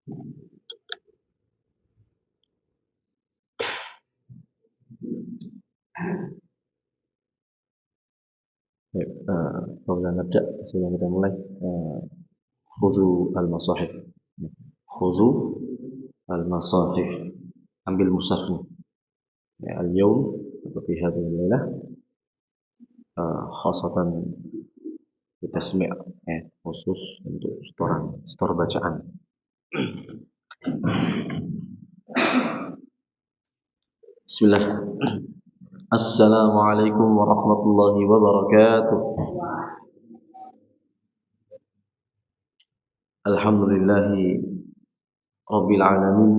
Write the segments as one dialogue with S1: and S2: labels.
S1: Baik, قبل أن نبدأ sebelum kita mulai, khudhu al-masahif. Khudhu al-masahif. Ambil mushafnya. Ya, al-yawm atau fi hadhihi al-lailah khasatan bitasmi', ya, khusus untuk setor bacaan. Bismillah. Assalamualaikum warahmatullahi wabarakatuh. Alhamdulillahi rabbil alamin.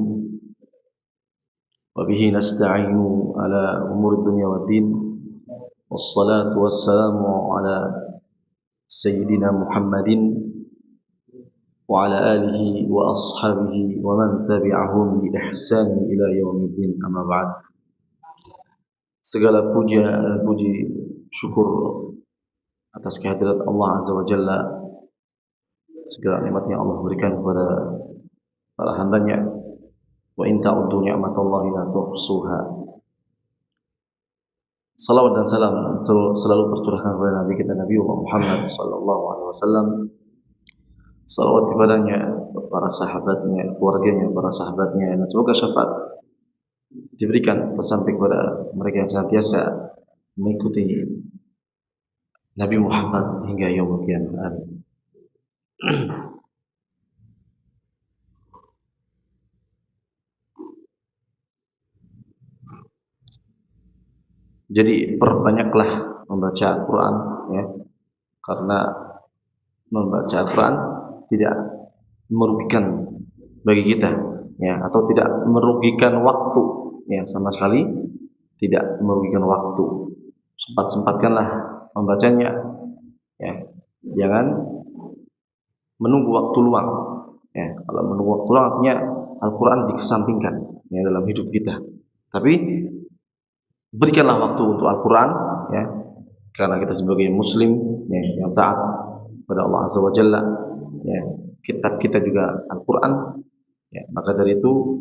S1: Wa bihi nasta'inu ala umuri dunya waddin. Wassalatu wassalamu ala sayyidina Muhammadin wa ala alihi wa ashabihi wa man tabi'ahum bi ihsan ila yaumiddin, amma ba'd. Segala puji syukur atas kehadirat Allah Azza wa Jalla, segala nikmat yang Allah berikan kepada para hambanya. Wa in ta'uddu ni'matallahi la tuhsuha. Salawat dan salam selalu tercurahkan kepada Nabi kita Nabi Muhammad sallallahu alaihi wasallam. Salawat kepadanya, para sahabatnya, keluarganya, para sahabatnya, dan semoga syafaat diberikan sampai kepada mereka yang senantiasa mengikuti Nabi Muhammad hingga yaumul qiyamah. Amin. Jadi perbanyaklah membaca Al-Quran, ya, karena membaca Al-Quran tidak merugikan bagi kita, ya, atau tidak merugikan waktu, ya, sama sekali tidak merugikan waktu. Sempat-sempatkanlah membacanya, ya, jangan menunggu waktu luang, ya. Kalau menunggu waktu luang artinya Al-Quran dikesampingkan, ya, dalam hidup kita. Tapi berikanlah waktu untuk Al-Quran, ya, karena kita sebagai Muslim, ya, yang taat pada Allah Azza wa Jalla, ya, kitab kita juga Al-Quran, ya, maka dari itu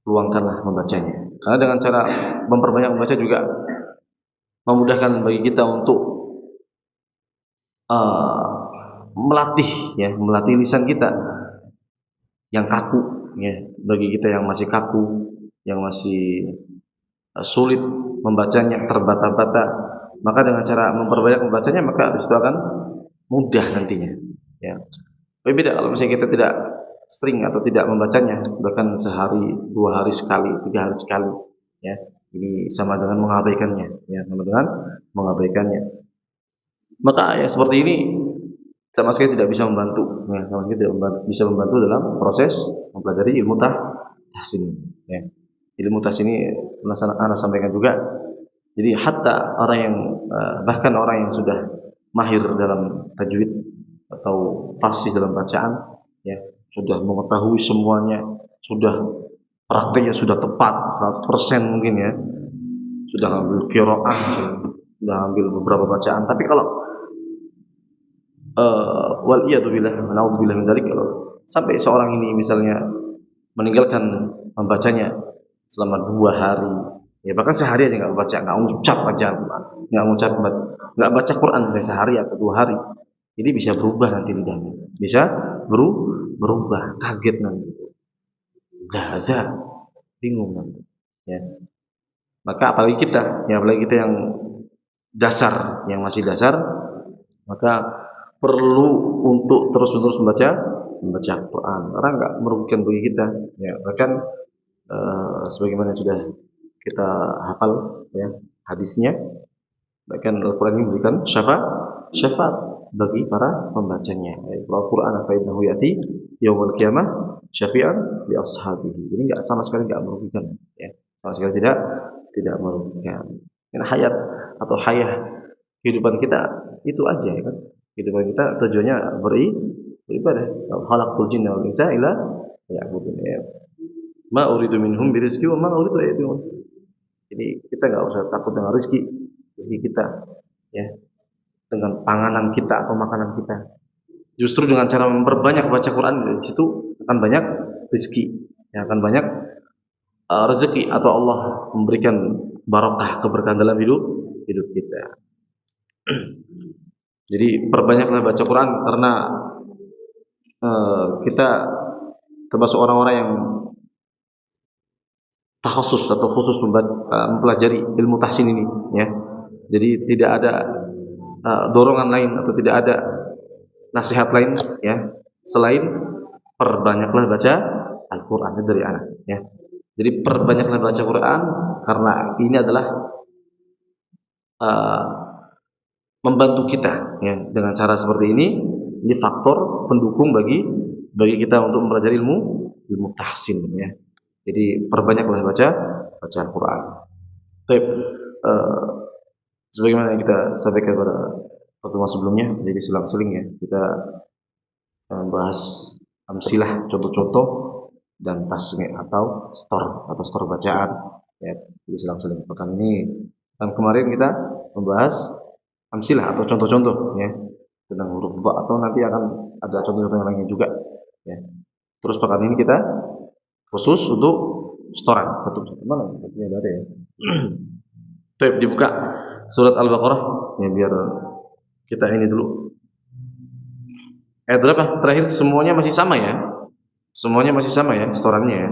S1: luangkanlah membacanya. Karena dengan cara memperbanyak membaca juga memudahkan bagi kita untuk melatih lisan kita yang kaku, ya, bagi kita yang masih kaku, yang masih sulit membacanya, terbata-bata, maka dengan cara memperbanyak membacanya, maka disitu akan mudah nantinya, ya. Beda kalau misalnya kita tidak sering atau tidak membacanya, bahkan sehari, 2 hari sekali, 3 hari sekali, ya, ini sama dengan mengabaikannya, ya, sama dengan mengabaikannya. Maka ya seperti ini sama sekali tidak bisa membantu, ya, sama sekali tidak bisa membantu dalam proses mempelajari ilmu tahsin, ya. Ilmu tahsin ini Anda sampaikan juga. Jadi hatta orang yang bahkan orang yang sudah mahir dalam tajwid atau fasih dalam bacaan, ya, sudah mengetahui semuanya, sudah prakteknya sudah tepat 100% mungkin, ya, sudah ambil qiraah, sudah ambil beberapa bacaan, tapi kalau wal iyadzubillah, naudzubillah min dzalik, kalau sampai seorang ini misalnya meninggalkan membacanya selama 2 hari, ya, bahkan sehari aja nggak baca, nggak ngucap aja, nggak baca Quran dari sehari atau 2 hari, ini bisa berubah nanti lidahnya, bisa berubah, kaget nanti, nggak ada, bingung nanti, ya. Maka apalagi kita yang dasar, yang masih dasar, maka perlu untuk terus-menerus membaca Quran, karena nggak merugikan bagi kita, ya. Bahkan sebagaimana sudah kita hafal, ya, hadisnya, bahkan Al-Quran ini memberikan syafaat bagi para pembacanya. Al-Quran fa innahu ya'ti yaumul qiyamah syafi'an li ashabihi. Jadi sama sekali enggak merugikan, ya. Sama sekali tidak merugikan. Karena hayat atau hayah kehidupan kita itu aja, ya kan. Kehidupan kita tujuannya beribadah. Khalaqtul jinna wal insa illa liya'budun, ya. Ma uridu minhum birizqi wa ma uridu ya'budun. Jadi kita enggak usah takut dengan rezeki kita, ya, dengan panganan kita atau makanan kita. Justru dengan cara memperbanyak baca Quran, di situ akan banyak rezeki, yang akan banyak rezeki atau Allah memberikan barokah keberkahan dalam hidup kita. Jadi perbanyaklah baca Quran karena kita termasuk orang-orang yang takhusus atau khusus mempelajari ilmu tahsin ini, ya. Jadi tidak ada dorongan lain atau tidak ada nasihat lain, ya, selain perbanyaklah baca Al-Quran dari anak, ya. Jadi perbanyaklah baca Quran karena ini adalah membantu kita, ya, dengan cara seperti ini. Ini faktor pendukung bagi kita untuk mempelajari ilmu tahsin, ya. Jadi perbanyaklah baca Al-Quran. Baik, sebagaimana yang kita sampaikan pada pertemuan sebelumnya, jadi selang-seling, ya, kita membahas amsilah, contoh-contoh, dan tasmi' atau store bacaan, ya. Jadi selang-seling. Pekan ini dan kemarin kita membahas amsilah atau contoh-contoh, ya, tentang huruf dha, atau nanti akan ada contoh-contoh yang lainnya juga, ya. Terus pekan ini kita khusus untuk setoran satu mana ini ada, ya. Baik, dibuka surat Al-Baqarah, ya, biar kita ini dulu. Ayat berapa terakhir? Semuanya masih sama, ya. Semuanya masih sama, ya, setorannya, ya.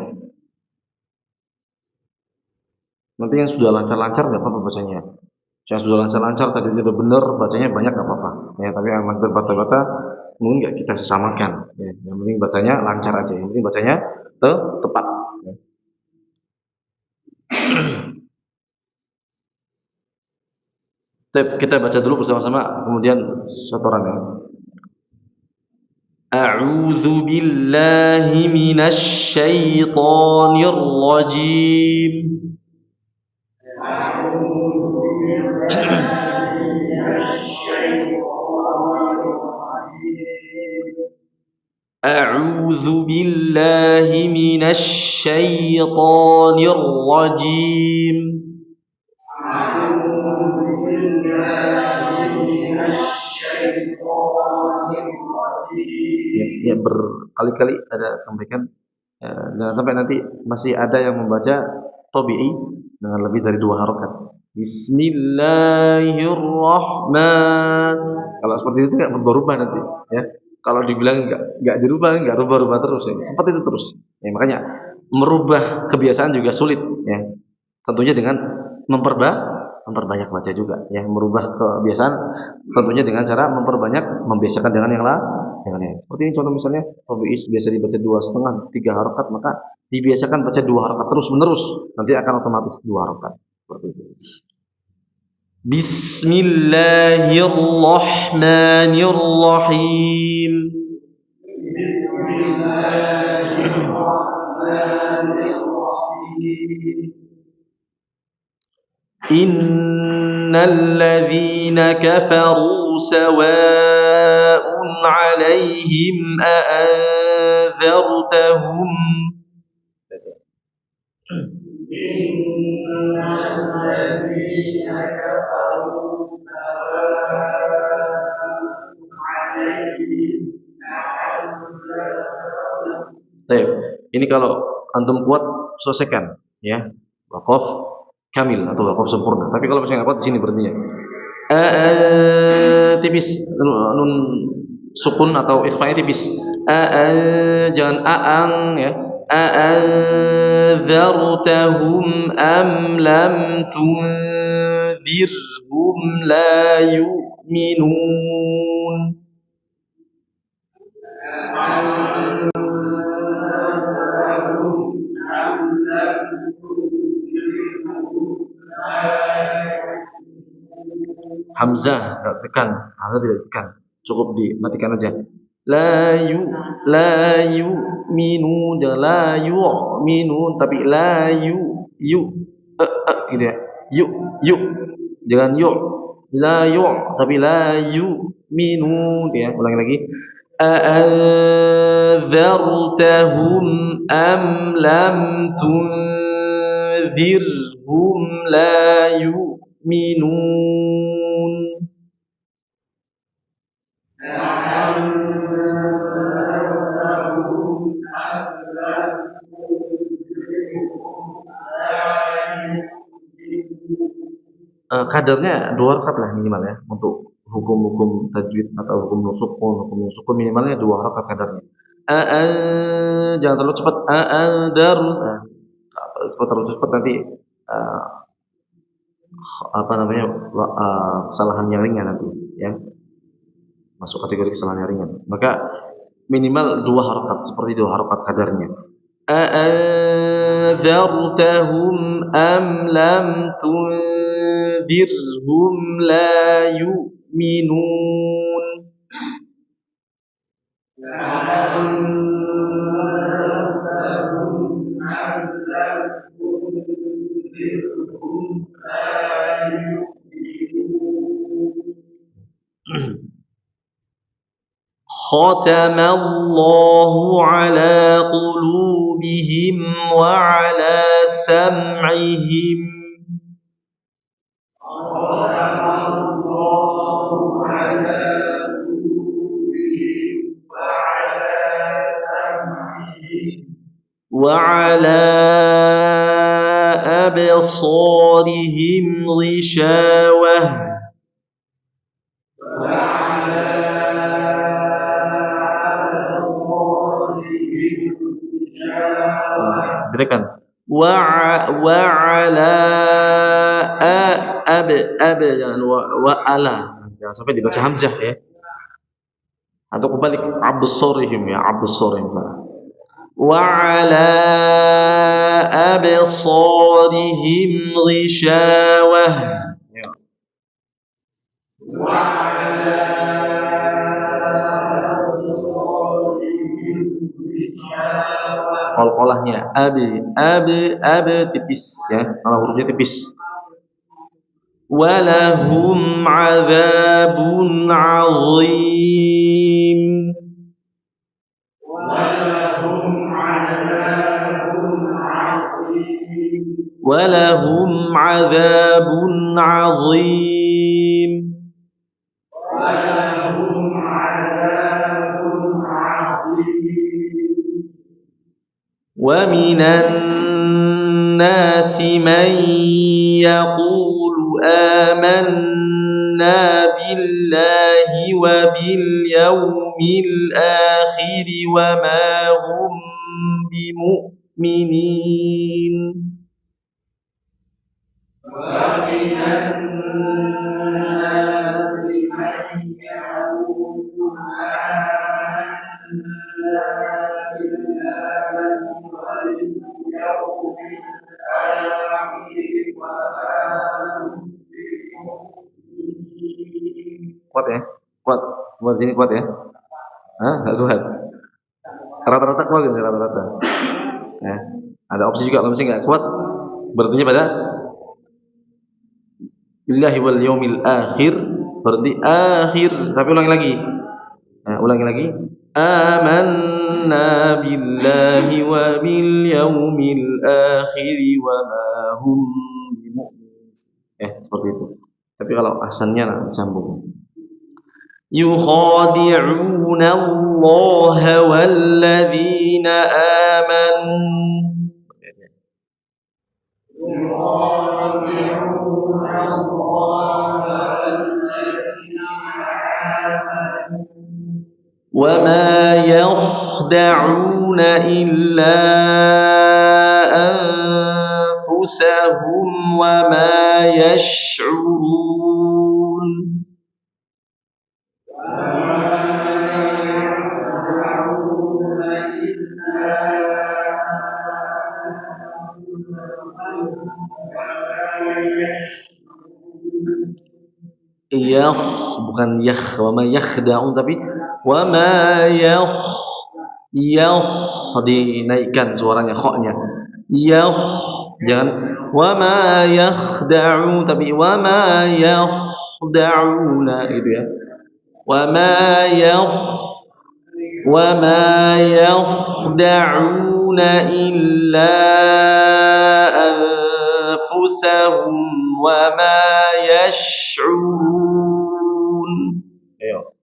S1: Nanti yang sudah lancar-lancar nggak apa-apa bacanya. Yang sudah lancar-lancar tadi sudah benar bacanya banyak nggak apa-apa, ya. Tapi yang masih terbata-bata mungkin nggak kita sesamakan, ya. Yang penting bacanya lancar aja, yang penting bacanya tepat, ya. Kita baca dulu bersama-sama, kemudian setorannya. A'udzu billahi minasy syaithanir rajim. A'udzu billahi minasy syaithanir rajim. Ya, berkali-kali ada sampaikan, jangan sampai nanti masih ada yang membaca tabi'i dengan lebih dari 2 harokat. Bismillahirrahman. Kalau seperti itu nggak berubah nanti, ya. Kalau dibilang nggak dirubah, nggak rubah-rubah terus, ya. Seperti itu terus. Ya, makanya merubah kebiasaan juga sulit, ya. Tentunya dengan memperbanyak baca juga, ya. Merubah kebiasaan tentunya dengan cara membiasakan dengan yang lain. Seperti ini contoh misalnya, tabi'i biasa dibaca 2,5, 3 harokat, maka dibiasakan baca 2 harokat terus menerus, nanti akan otomatis 2 harokat. Seperti itu. Bismillahirrahmanirrahim. Innal ladzina kafaru sawa'un 'alaihim a'anzartahum. Baik, ini kalau antum kuat selesaikan, ya. Waqaf kamil atau waqaf sempurna. Tapi kalau misalnya nggak kuat di sini berhentinya. Tipis, nun sukun atau ikhfa tipis. Jangan aang, ya. A'anzartahum am lam tunzirhum la yu'minun. Hamzah enggak tekan, hamzah tidak tekan, cukup dimatikan aja. La yu'minun, jangan la yu'minun, tapi la yu gitu, ya. Yu jangan yu, la yu tapi la yu'minun, ya. Ulangi lagi. A'anzartahum am lam tunzirhum la yu'minun. Kadarnya 2 rakaat lah minimal ya untuk hukum-hukum tajwid atau hukum sukun minimalnya 2 rakaat kadarnya. Jangan terlalu cepat. Terlalu cepat nanti kesalahan yang ringan nanti ya. Masuk kategori kesalahan yang ringan. Maka minimal 2 harakat seperti 2 harakat kadarnya. أأنذرتهم أم لم تنذرهم لا يؤمنون ختم الله على قلوبهم وعلى سمعهم وعلى أبصارهم غشاوة Berikan wa'ala jangan wa'ala, jangan sampai dibaca hamzah ya, atau kebalik absorihim ya, absorihim wa'ala absorihim ghishawah ya. Qalqalahnya ab tipis ya, hurufnya tipis. Walahum adzabun azim. Walahum adzabun azim. ومن الناس من يقول آمنا بالله وباليوم الآخر وما هم بمؤمنين ومن الناس من يقول kuat ya, kuat semua di sini kuat ya, nggak kuat, rata-rata kuat gitu, rata-rata ya. Ada opsi juga kalau misalnya nggak kuat berarti pada billahi wal yaumil akhir, berarti akhir, tapi ulangi lagi amanna billahi wa bil yaumil akhir wa ma hum bimu'minin, seperti itu. Tapi kalau asannya disambung يخادعون الله والذين آمنوا وما يخدعون إلا أنفسهم وما يشعرون bukan wa ma yakhda'un, tapi wa ma dinaikkan suaranya kha-nya, jangan wa ma yakhda'un, tapi wa ma yakhda'una gitu ya, wa ma yakhda'una illa anfusahum wa ma yash'urun. Ayo.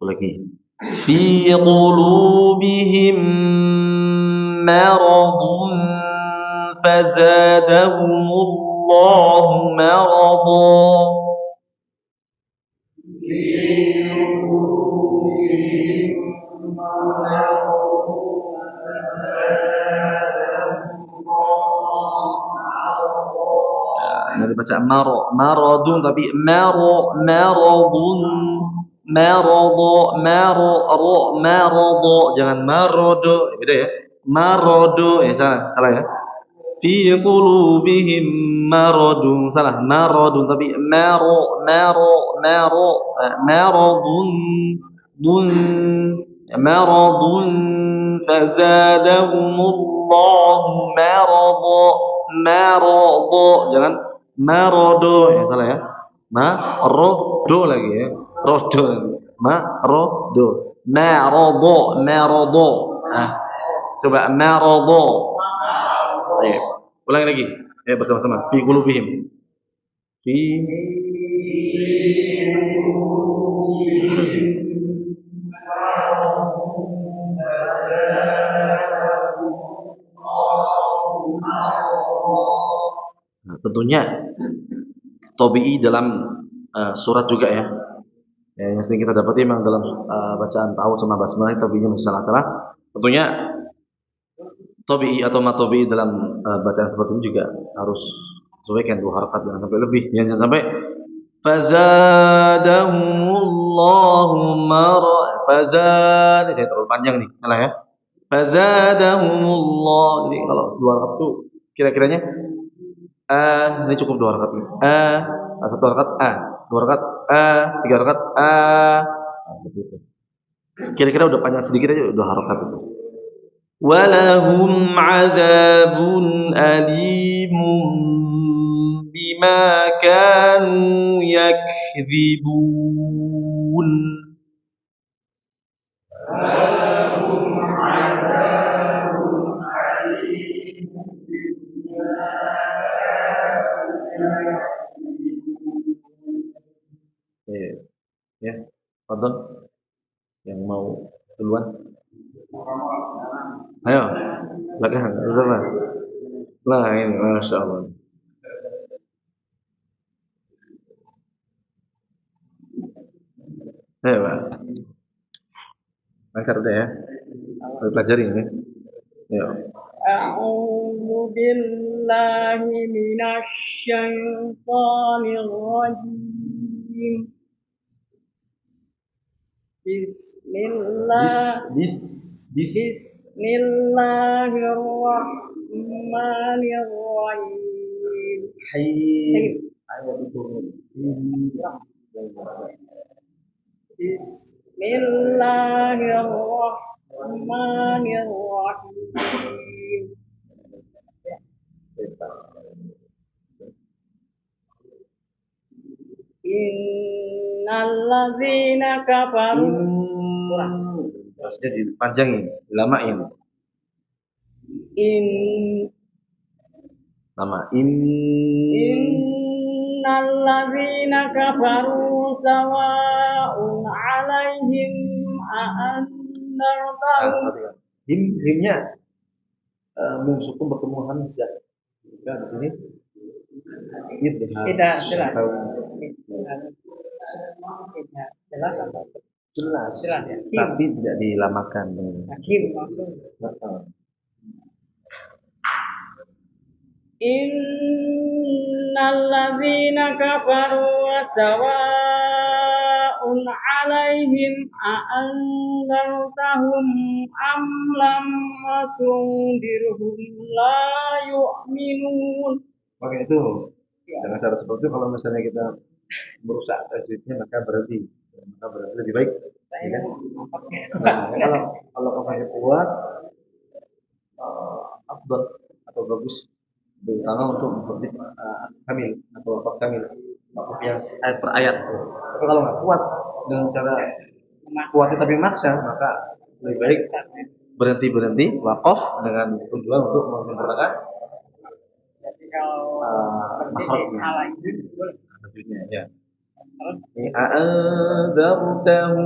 S1: lagi. Fi qulubihim maradun fazadahumullahu maradan. Nanti baca maradun tapi marodo jangan marodo, beda ya. Marodo salah ya. Fi qulubihim maradun, salah maradun tapi maradun fazadahumullahu marodo jangan marodo salah ya. Marodo lagi ya. Rodo marodo marodo. Coba marodo. Ayo, ulangi lagi. Ya bersama-sama. Fi qulubihim. Fi tentunya tabi'i dalam surat juga ya. Yang sering kita dapati memang dalam bacaan ta'awudz sama basmalah tabi'inya masih salah-salah. Tentunya tabi'i atau matabi'i dalam bacaan seperti ini juga harus sesuaikan 2 harakat, jangan sampai lebih. Jangan sampai fazadahumullahu fazad, saya terlalu panjang nih, salah ya. Fazadahumullah, ini kalau 2 harakat itu kira-kiranya ini cukup 2 harakat ini. 1 harakat 2 harakat 3 harakat begitu. Kira-kira udah panjang sedikit aja 2 harakat itu. Walahum adzabun alimun bima kanu yakdzibun. Walahum adzabun alimun bima ya, Fadhon yang mau duluan. Ayo, belakang, bersama. Nah ini, masya Allah. Ayo, Pak. Lancar udah ya. Pelajari ini. Ayo.
S2: A'udzu billahi minasy syaithanir rajim. Bismillahirrahmanirrahim. Bismillahirrahmanirrahim. Innalladzina kafaru.
S1: Terusnya dipanjangin, dilamain.
S2: Innalladzina kafaru sawa'un 'alaihim a'andartahum.
S1: Himnya mim sukun bertemu hamzah. Kan di sini
S2: tidak jelas. Jelas atau
S1: jelas
S2: ya?
S1: Tapi tidak dilamakan.
S2: Hakim maksudnya. Innalladzina kafaru sawa'un 'alaihim a'andartahum am lam tundirhum la yu'minun.
S1: Maka itu dengan cara seperti itu kalau misalnya kita merusak tajwidnya maka berarti lebih baik. Kalau kafanya kuat, afdal atau bagus, terutama untuk kamil atau wakaf kamil, wakaf yang ayat per ayat. Tapi kalau nggak kuat dengan cara kuatnya tapi maksa, maka lebih baik berhenti wakaf dengan tujuan untuk menyempurnakan
S2: Jadi kalau
S1: makhrajnya.
S2: ala itu boleh.
S1: Ya. أأنذرتهم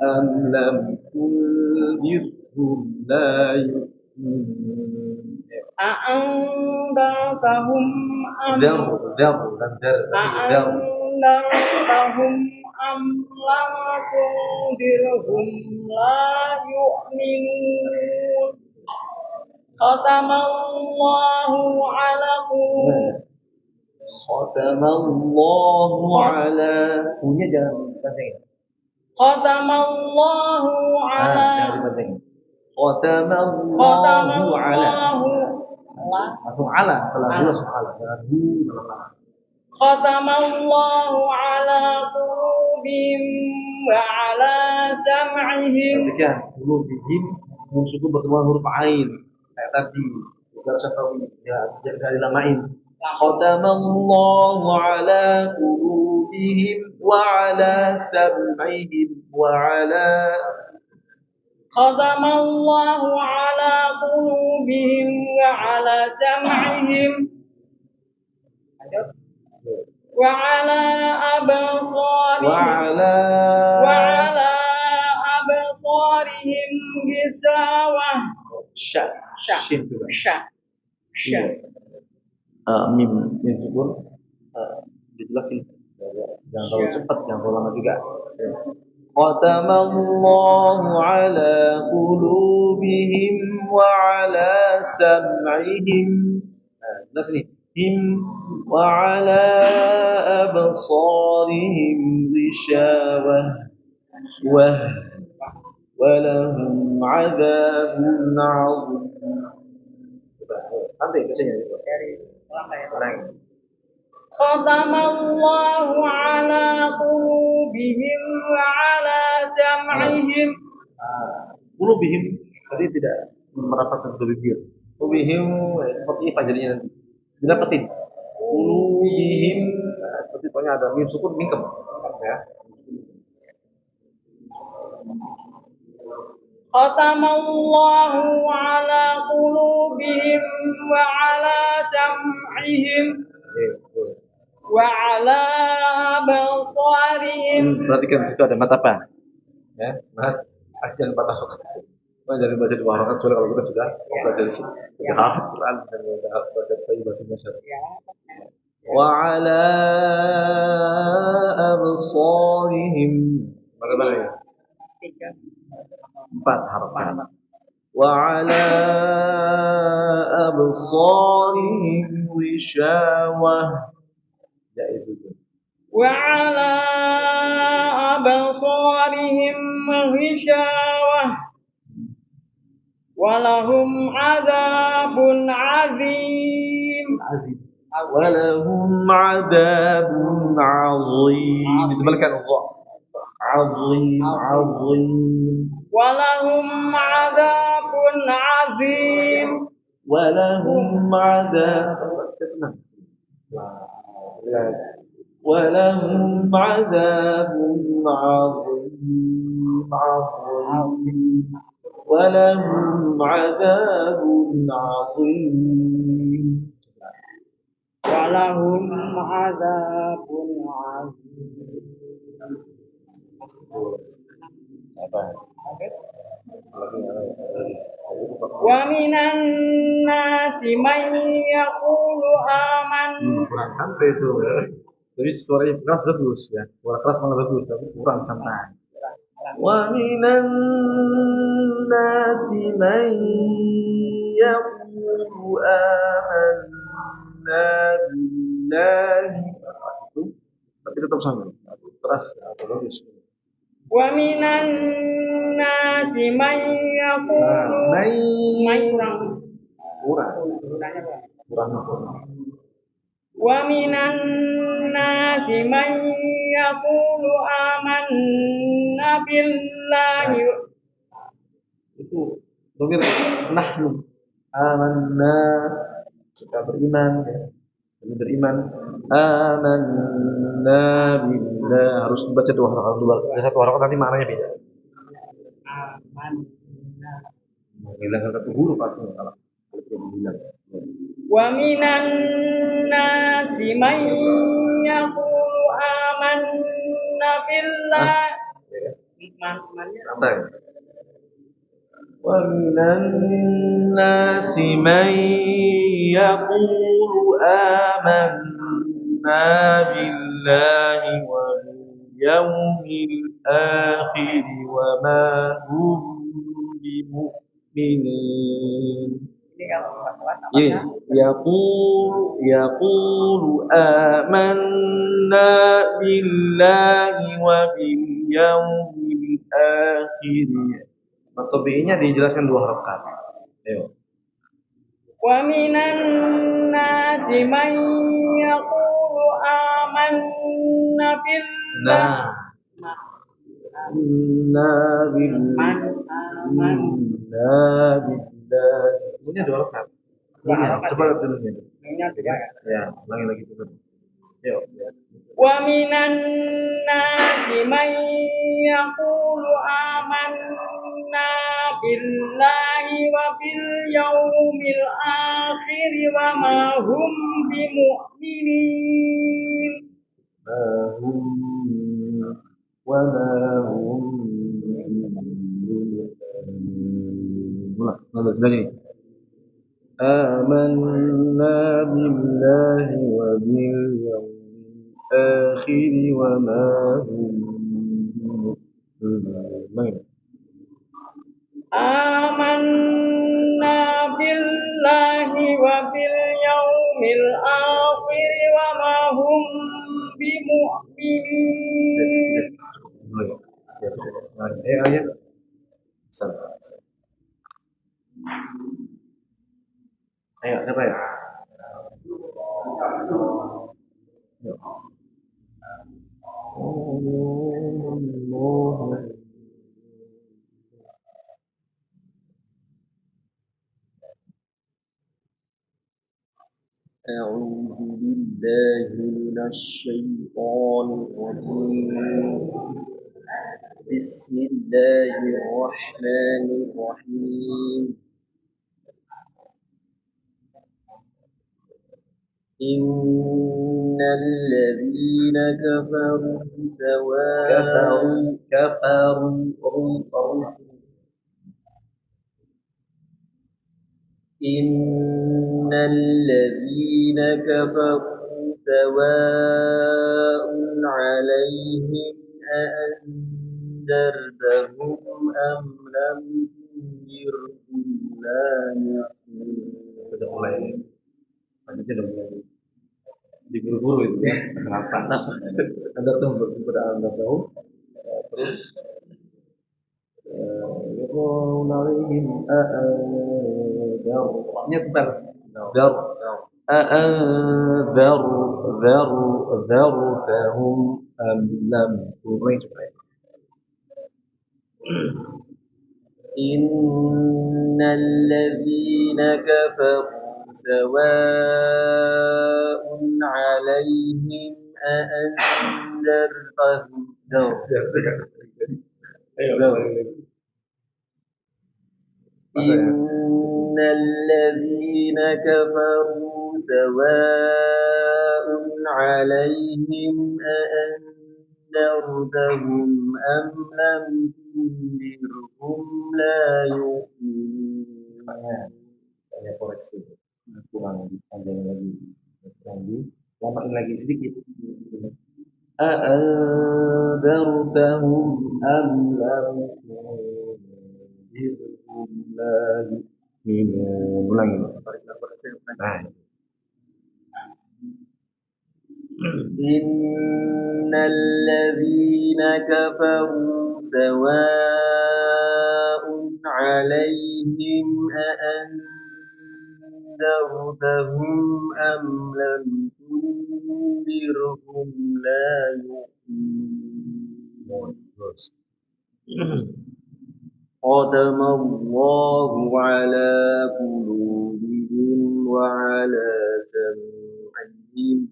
S1: أم لم تنذرهم لا يؤمنون.
S2: أأنذرتهم أم أأنذرتهم أم لم تنذرهم لا يؤمنون. ختم الله على قلوبهم.
S1: ختم الله على punya jangan dipanjangin.
S2: ختم الله على
S1: Jangan dipanjangin. ختم الله على langsung ala setelah dua langsung ala jangan hu dalam ala.
S2: ختم الله على قلوبهم وعلى سمعهم.
S1: Perhatikan qulubihim musuhku bertemu huruf ain kayak tadi udah syafawi ya jangan dilamain. ختم الله على قلوبهم وعلى سمعهم وعلى
S2: ختم الله على قلوبهم وعلى سمعهم وعلى أبصارهم وعلى أبصارهم غشاوة.
S1: shin juga mim sukun dijelasin jangan terlalu cepat jangan terlalu lama juga. ختم الله على قلوبهم وعلى سمعهم jelas nih him وعلى أبصارهم غشاوة ولهم عذاب عظيم. Nanti bacanya
S2: ختم الله على قلوبهم وعلى سمعهم.
S1: qulubihim tadi tidak merapatkan ke bibir. Qulubihim seperti apa jadinya nanti? Didapetin. Qulubihim seperti pokoknya ada mim sukun mingkem ya.
S2: ختم الله على قلوبهم وعلى سمعهم وعلى أبصارهم.
S1: Perhatikan di situ ada mat apa? Ya, mat ajan patah huruf. Jangan baca dua harakat soalnya kalau kita sudah belajar sih. Sudah hafal Quran dan sudah baca Thayyibatul Masyar. Wa ala absarihim. Bagaimana ya? 4 harakat. Wa ala absarihim wishawah. Jaiz itu.
S2: وعلى أبصارهم غشاوة ولهم عذاب عظيم.
S1: ولهم عذاب عظيم. Ditebalkan Allah. عظيم
S2: ولهم عذاب عظيم.
S1: ولهم عذاب ولهم عذاب عظيم ولهم عذاب عظيم
S2: ولهم عذاب عظيم. ومن الناس من يقول آمنا.
S1: kurang sampai itu. Jadi suaranya keras bagus ya. Suara keras malah bagus tapi kurang sampai. Wa minan nasi man yaqulu amanna billahi. Tapi tetap sama. Keras atau bagus.
S2: Wa minan nasi man yaqulu kurang. Wa minan nasi man yaqulu amanna billahi.
S1: Itu domir nahnu amanna kita beriman ya. Beriman amanna billah harus dibaca dua harakat dulu. Satu harakat nanti maknanya beda. Menghilangkan satu huruf artinya kalau dibilang.
S2: Wa minan nasi man yaqulu amanna billah.
S1: Sampai. Wa minan nasi man yaqulu amanna billahi wal yawmil akhir wa ma hum bimu'minin. يقول آمنا بالله وباليوم الآخر. Tabi'inya dijelaskan 2 harakat. Ayo.
S2: Wa minan nasi man yaqulu amanna billah.
S1: Ini 2 harakat. Coba dulu ini. Ya, ulangi lagi dulu. Yuk.
S2: Wa minan nasi man yaqulu amanna billahi wa bil yawmil akhir wa ma hum bimu'minin.
S1: Wa ma hum bimu'minin. آمنا بالله وباليوم الآخر وما هم بمؤمنين.
S2: آمنا بالله وباليوم الآخر وما هم بمؤمنين.
S1: ayat. Ayo, siapa ya? أعوذ بالله من الشيطان الرجيم. بسم الله الرحمن الرحيم. إن الذين كفروا إن الذين كفروا سواء عليهم أأنذرتهم أم لم تنذرهم لا يؤمنون. Lanjutnya dong di guru-guru itu ya, kenapa? Anda tahu kepada Anda tahu terus yaqulunalihim nyetar zartahum am lam tu'min. Innal ladzina kafaru سواء عليهم أأنذرتهم إن الذين كفروا سواء عليهم أأنذرتهم أم لم تنذرهم لا يؤمنون. Koreksi. Kurang panjang lagi, lamain lagi sedikit. A'anzartahum am lam tunzirhum la yu'minun. Ulangi. Nah. Innal ladzina kafaru sawa'un 'alaihim أنذرتهم أم لم تنذرهم لا يؤمنون. ختم الله على قلوبهم وعلى سمعهم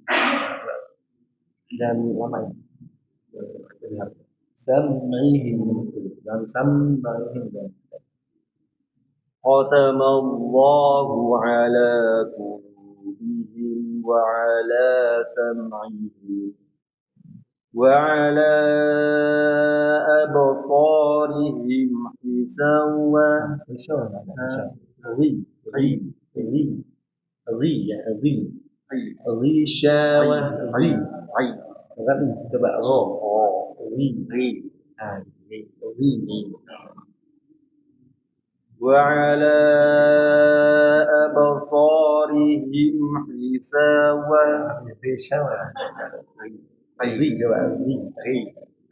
S1: dan lama sam'ihim Jangan disambahin.
S3: ختم الله على قلوبهم وعلى سمعهم وعلى أبصارهم غشاوة
S1: Ghishawa. Coba
S3: وعلى أبصارهم غشاوة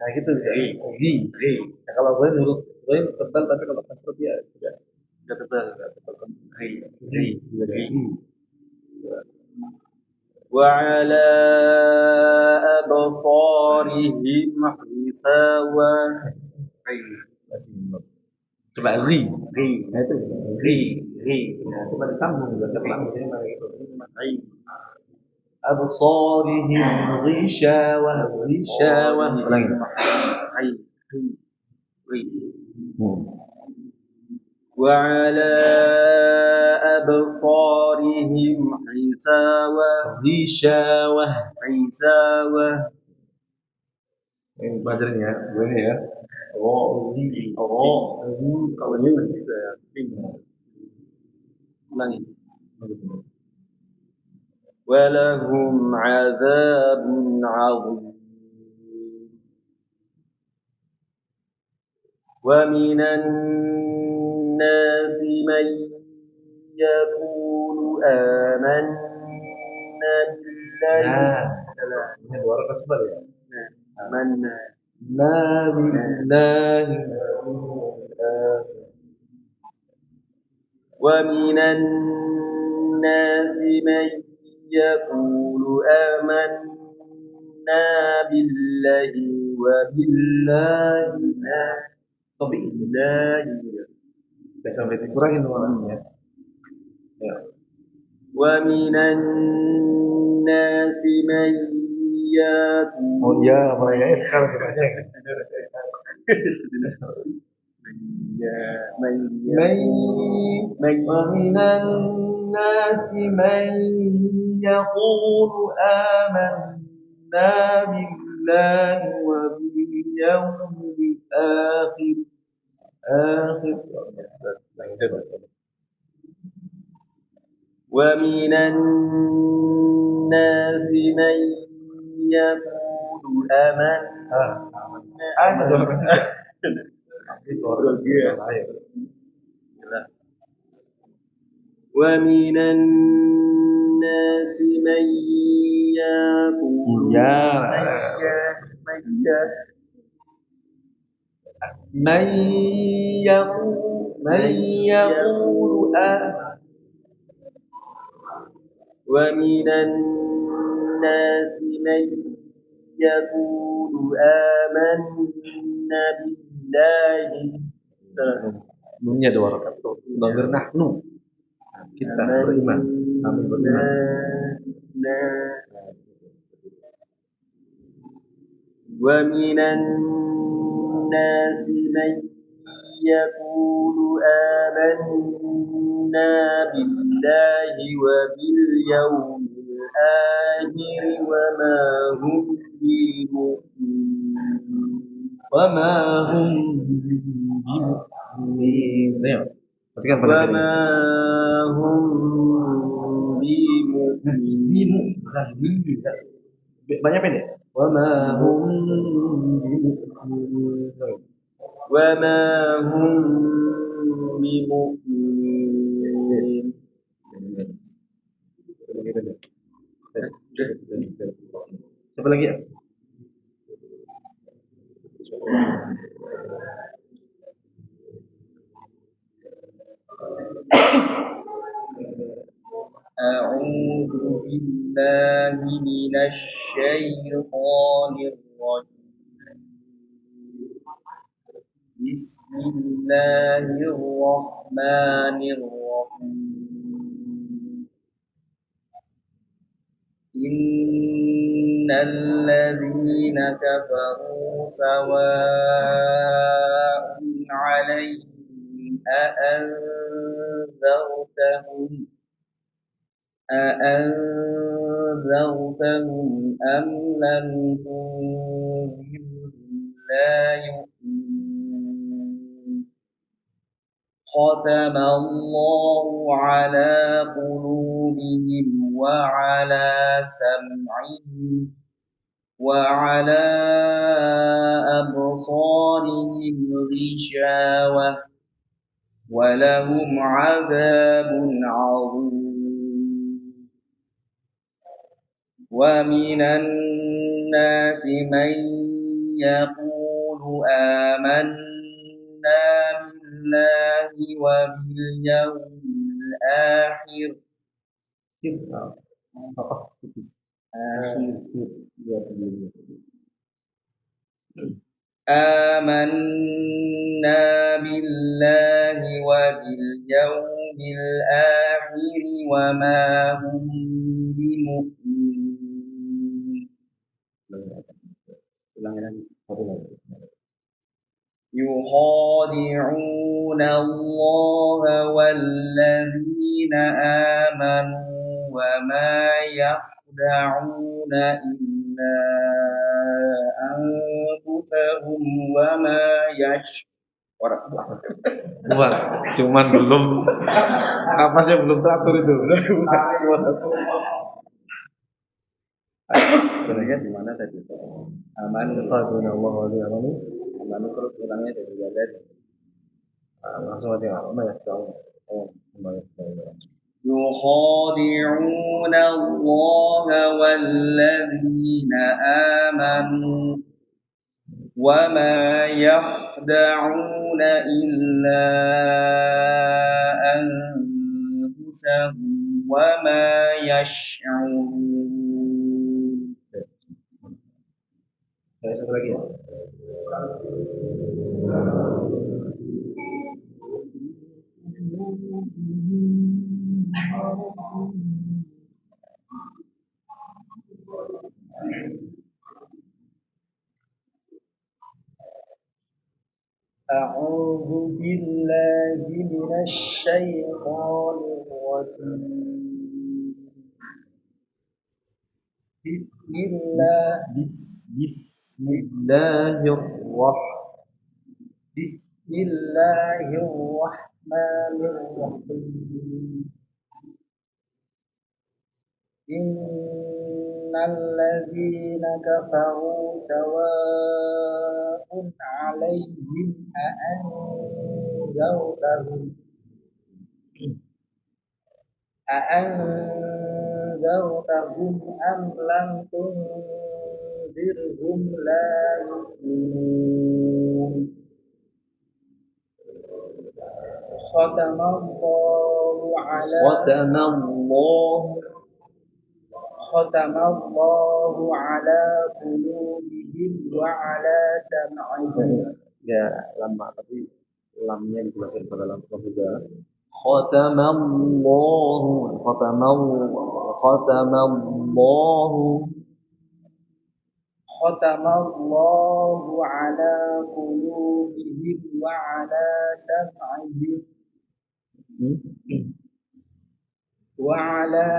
S1: Nah gitu bisa. Nah, kalau gue huruf gue tebal tapi kalau kasar dia tidak tebal.
S3: وعلى أبصارهم غشاوة
S1: Coba nah itu nah coba disambung juga absarihim ghishawah ulangi
S3: وعلى أبصارهم غشاوة
S1: pelajarin ya gue ya
S3: kalau ini bisa ulangi ولهم عذاب عظيم ومن الناس من يقول آمنا بالله
S1: ini dua rakaat tebal ya
S3: آمنا
S1: بالله
S3: ومن الناس من يقول آمنا بالله وبالله
S1: Gak sampai dikurangin orangnya ya.
S3: ومن الناس من يقول
S1: Oh iya, mulainya sekarang aja. ومن الناس من يقول آمنا بالله وباليوم الآخر
S3: ومن الناس من يقول ومن الناس من يقول ومن الناس من يقول آمنا بالله
S1: Nunnya dua rakaat tuh. Bangir nahnu. Kita beriman. Kami beriman.
S3: ومن الناس من يقول آمنا بالله وباليوم الآخر وما هم بمؤمنين
S1: banyak pendek وما هم
S3: بمؤمنين
S1: Siapa lagi ya?
S3: أعوذ بالله من الشيطان الرجيم بسم الله الرحمن الرحيم إن الذين كفروا سواء عليهم أأنذرتهم أم لم تنذرهم لا يؤمنون ختم الله على قلوبهم وعلى سمعهم وعلى أبصارهم غشاوة ولهم عذاب عظيم ومن الناس من يقول آمنا بالله وباليوم الآخر آمنا بالله وباليوم الآخر وما هم بمؤمنين يخادعون الله والذين آمنوا وما يخدعون إلا أنفسهم وما يشعرون.
S1: Buat, cuman belum apa sih belum teratur itu.
S3: Sebenarnya di mana tadi? Aman.
S1: Allah wa amanu.
S3: Aman terus ulangnya dari jalan.
S1: Langsung aja apa ya tahu.
S3: يخادعون الله والذين آمنوا وما يخدعون إلا أنفسهم وما يشعرون.
S1: Satu lagi ya.
S3: أعوذ بالله من الشيطان الرجيم. بسم الله الرحمن الرحيم. إن الذين كفروا سواء عليهم أأنذرتهم أم لم تنذرهم لا يؤمنون ختم الله على قلوبهم وعلى سمعهم.
S1: Ya lama tapi lamnya dijelasin pada lam juga.
S3: ختم الله على قلوبهم وعلى سمعهم وعلى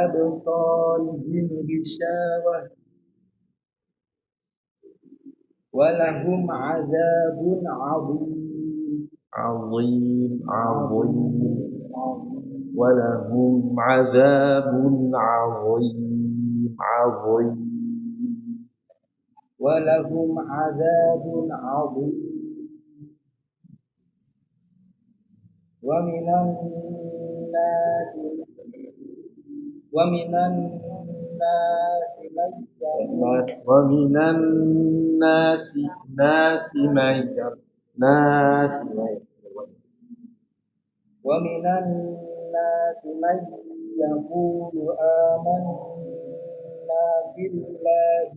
S3: أبصارهم غشاوة ولهم عذاب عظيم
S1: ولهم عذاب عظيم
S3: ومن الناس من يقول آمنا بالله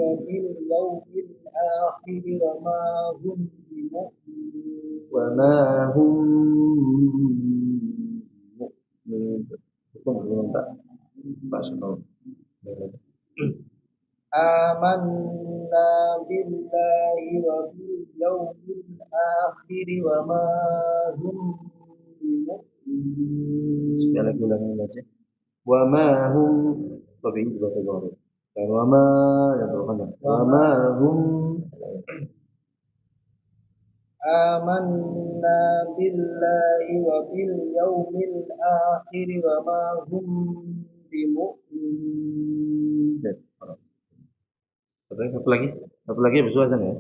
S3: وباليوم الآخر وما هم بمؤمنين
S1: belum tak Pak Sunul.
S3: آمنا بالله وباليوم الآخر وما هم بمؤمنين.
S1: Sekali lagi ulangi baca. Wa ma hum tapi ini baca dulu. Dan wa ma yang terpanjang. Wa ma hum
S3: آمنا بالله وباليوم الآخر وما هم بمؤمنين.
S1: Satu lagi habis itu azan ya.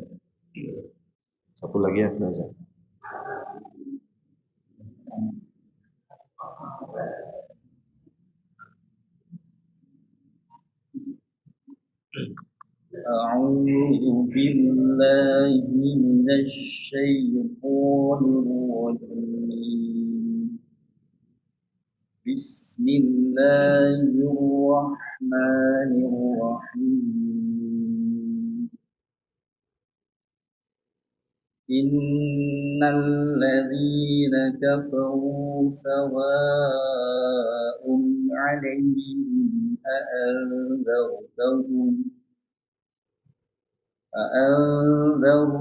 S1: Satu lagi habis azan.
S3: أعوذ بالله من الشيطان الرجيم. بسم الله الرحمن الرحيم. إن الذين كفروا سواء عليهم أأنذرتهم أم لم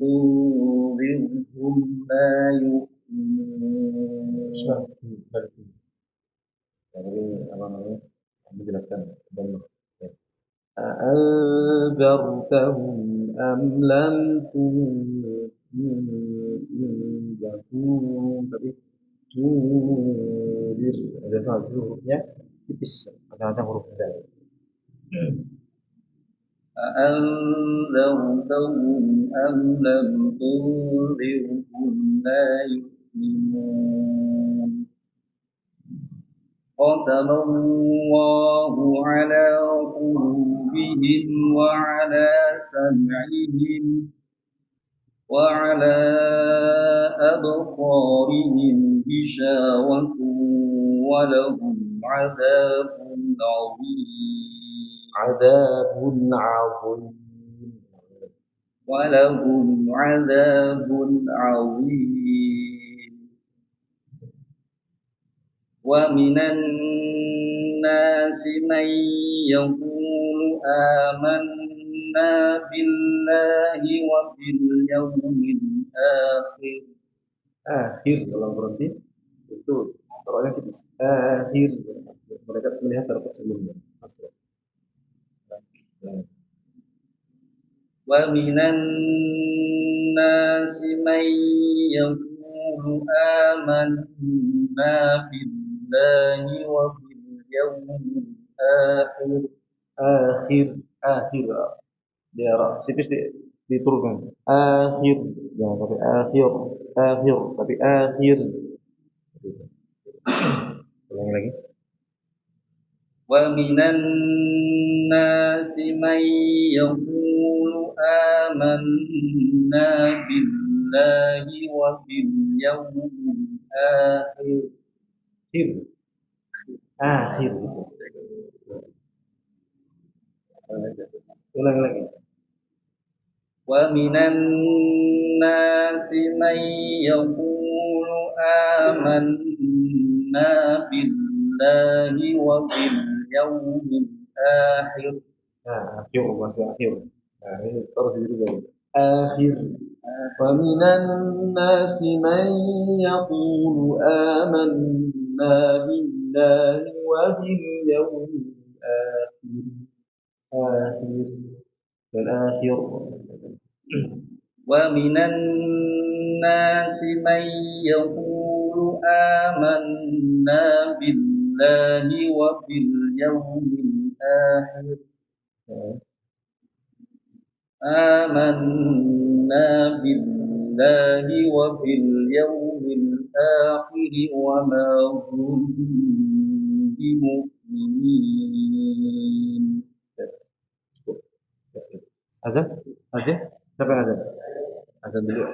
S3: تنذرهم لا يؤمنون.
S1: Jadi apa namanya? Menjelaskan dan أأنذرتهم أم لم تنذرهم tapi tundir ada satu hurufnya tipis macam-macam huruf dal.
S3: أأنذرتهم أم لم تنذرهم لا يؤمنون. ختم الله على قلوبهم وعلى سمعهم وعلى أبصارهم غشاوة ولهم عذاب عظيم.
S1: عذاب عظيم
S3: ولهم عذاب عظيم. ومن الناس من يقول آمنا بالله وباليوم الآخر.
S1: akhir kalau berhenti itu rohnya tipis akhir mereka melihat terdapat sebelumnya.
S3: ومن الناس من يقول آمنا بالله وباليوم الآخر.
S1: akhir dia tipis diturunkan akhir jangan tapi akhir tapi akhir ulangi lagi.
S3: ومن الناس من يقول آمنا بالله وباليوم الآخر.
S1: akhir ulangi lagi.
S3: ومن الناس من يقول آمنا بالله وباليوم الآخر.
S1: akhir masih akhir. Ini terus dirubah. Akhir. ومن الناس من يقول آمنا بالله وباليوم الآخر. akhir dan akhir.
S3: ومن الناس من يقول آمنا بالله وباليوم الآخر. آمنا بالله وباليوم الآخر وما هم بمؤمنين.
S1: Azan? Ada? Siapa yang azan? Azan dulu.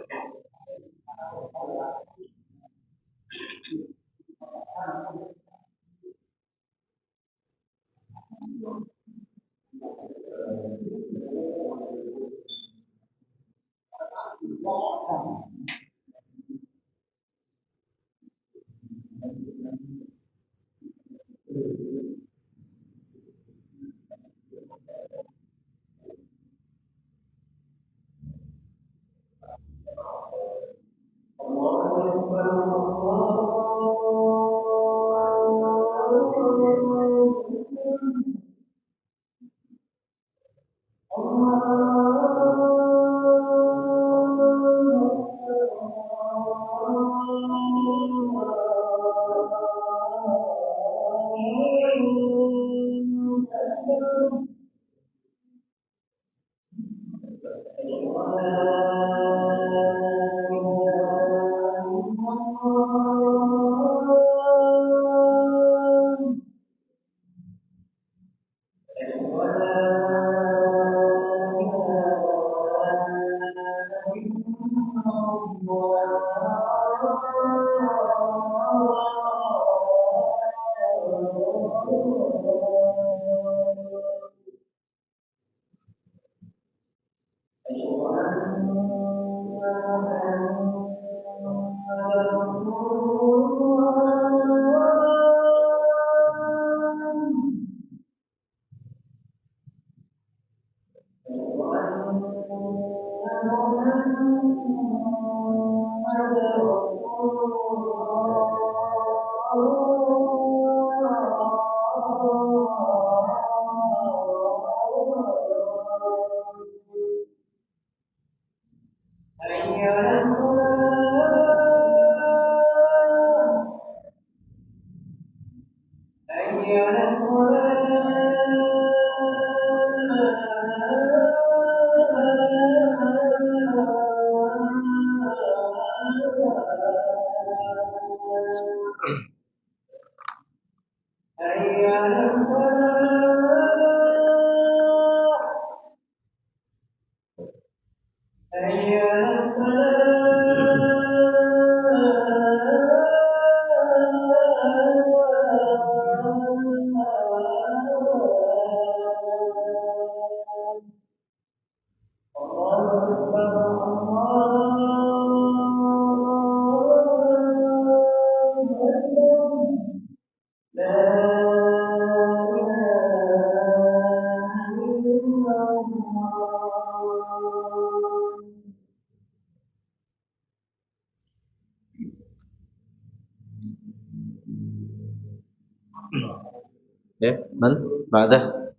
S1: Ya, man, ba'dah.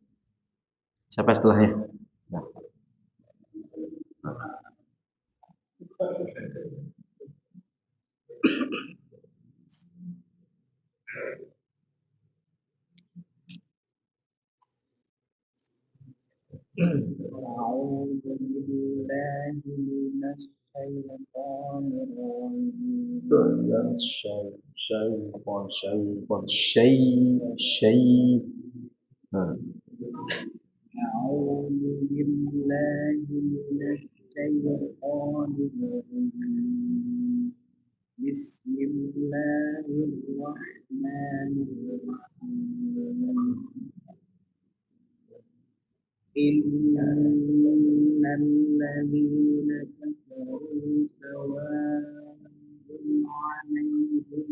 S1: Siapa setelahnya? Nah.
S3: أعوذ بالله من الشيطان الرجيم
S1: شيء.
S3: أعوذ بالله من الشيطان الرجيم بسم الله الرحمن الرحيم إن الذين كفروا سواء عليهم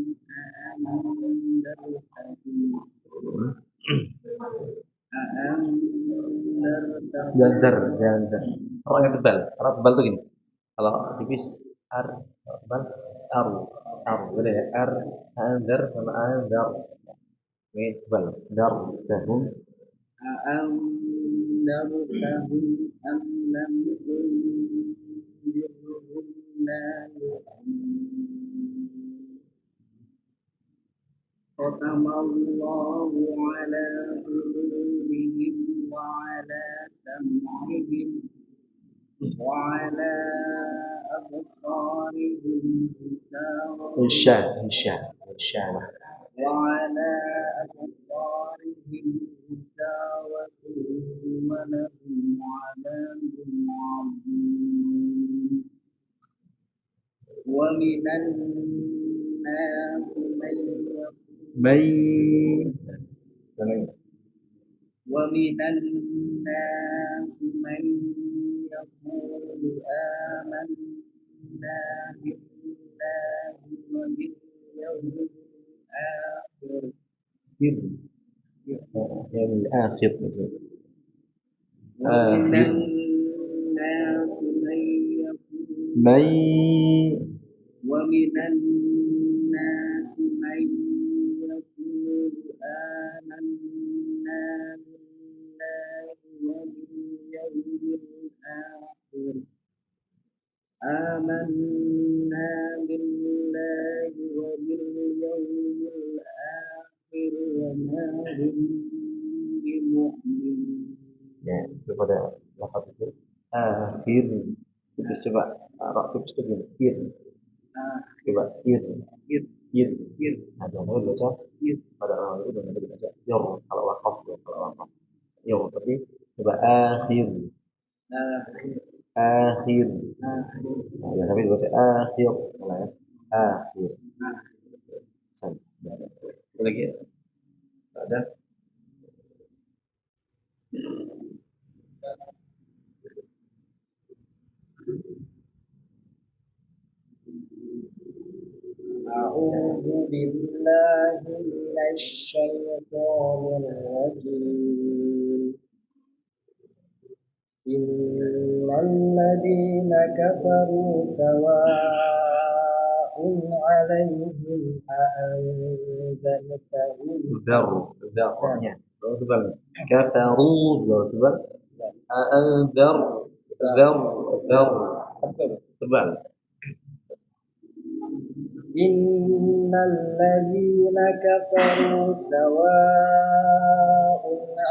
S1: Jangan. Orang yang tebal. Orang tebal tuh gini. Kalau tipis tebal beda ya. Andar sama andar. Ini tebal. Dar, dahum.
S3: أأنذرتهم أم لم تنذرهم لا يؤمنون ختم الله على قلوبهم وعلى سمعهم وعلى أبصارهم
S1: غشاوة
S3: وعلى أبصارهم غشاوة ولهم عذاب عظيم ومن الناس من يقول آمنا بالله وباليوم الآخر
S1: الآخر
S3: ومن الناس من يقول آمنا بالله وباليوم الآخر وما هم بمؤمنين.
S1: Ya, daripada lafaz itu akhir. Terus coba tipis itu gini. Coba nah, jangan baca pada orang itu dengan baca yor kalau wakaf. Yor, tapi Coba akhir. Akhir. Nah, ya, tapi dibaca akhir. Malah ya. Akhir. Sampai. Lagi ya. Ada.
S3: أعوذ بالله من الشيطان الرجيم إن الذين كفروا سواء عليهم أأنذرتهم
S1: ذرnya كفروا أأنذر تبال
S3: إن الذين كفروا سواء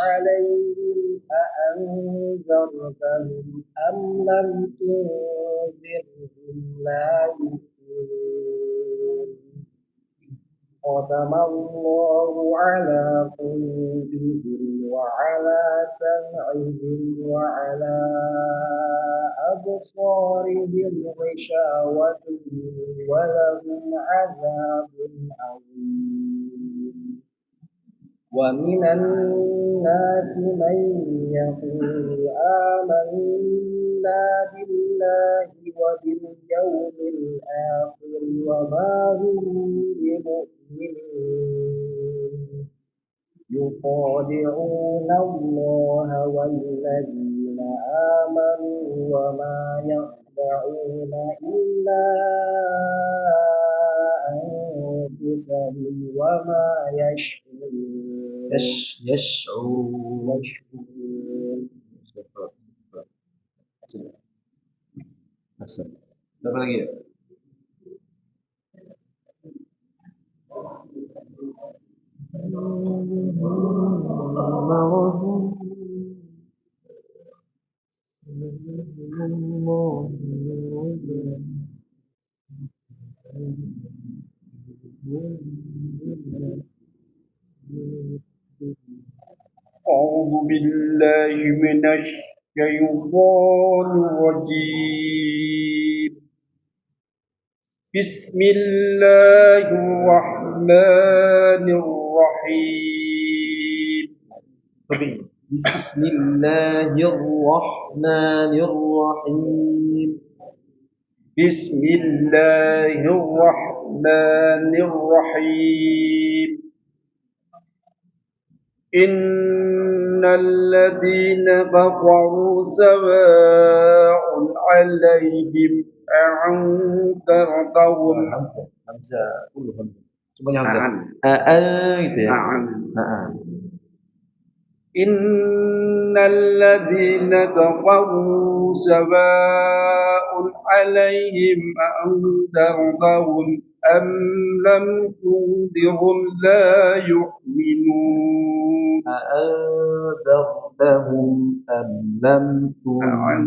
S3: عليهم أأنذرتهم أم لم تنذرهم لا يؤمنون ختم الله على قلوبهم وعلى سمعهم وعلى أبصارهم غشاوة ولهم عذاب عظيم ومن الناس من يقول آمنا بالله وباليوم الآخر وما هم بمؤمنين يخادعون الله والذين آمنوا وما يخدعون إلا أنفسهم وما يشعرون
S1: يشعرون Apa lagi ya?
S2: أعوذ بالله من الشيطان الرجيم بسم الله الرحمن الرحيم
S1: بسم الله الرحمن الرحيم
S2: بسم الله الرحمن الرحيم إن الذين كفروا سواء عليهم أأنذرتهم
S1: Hamzah kulluhum semuanya Hamzah gitu ya
S2: إن الذين كفروا سواء عليهم أأنذرتهم أم لم تنذرهم لا يؤمنون
S1: أأنذرتهم أم لم تنذرهم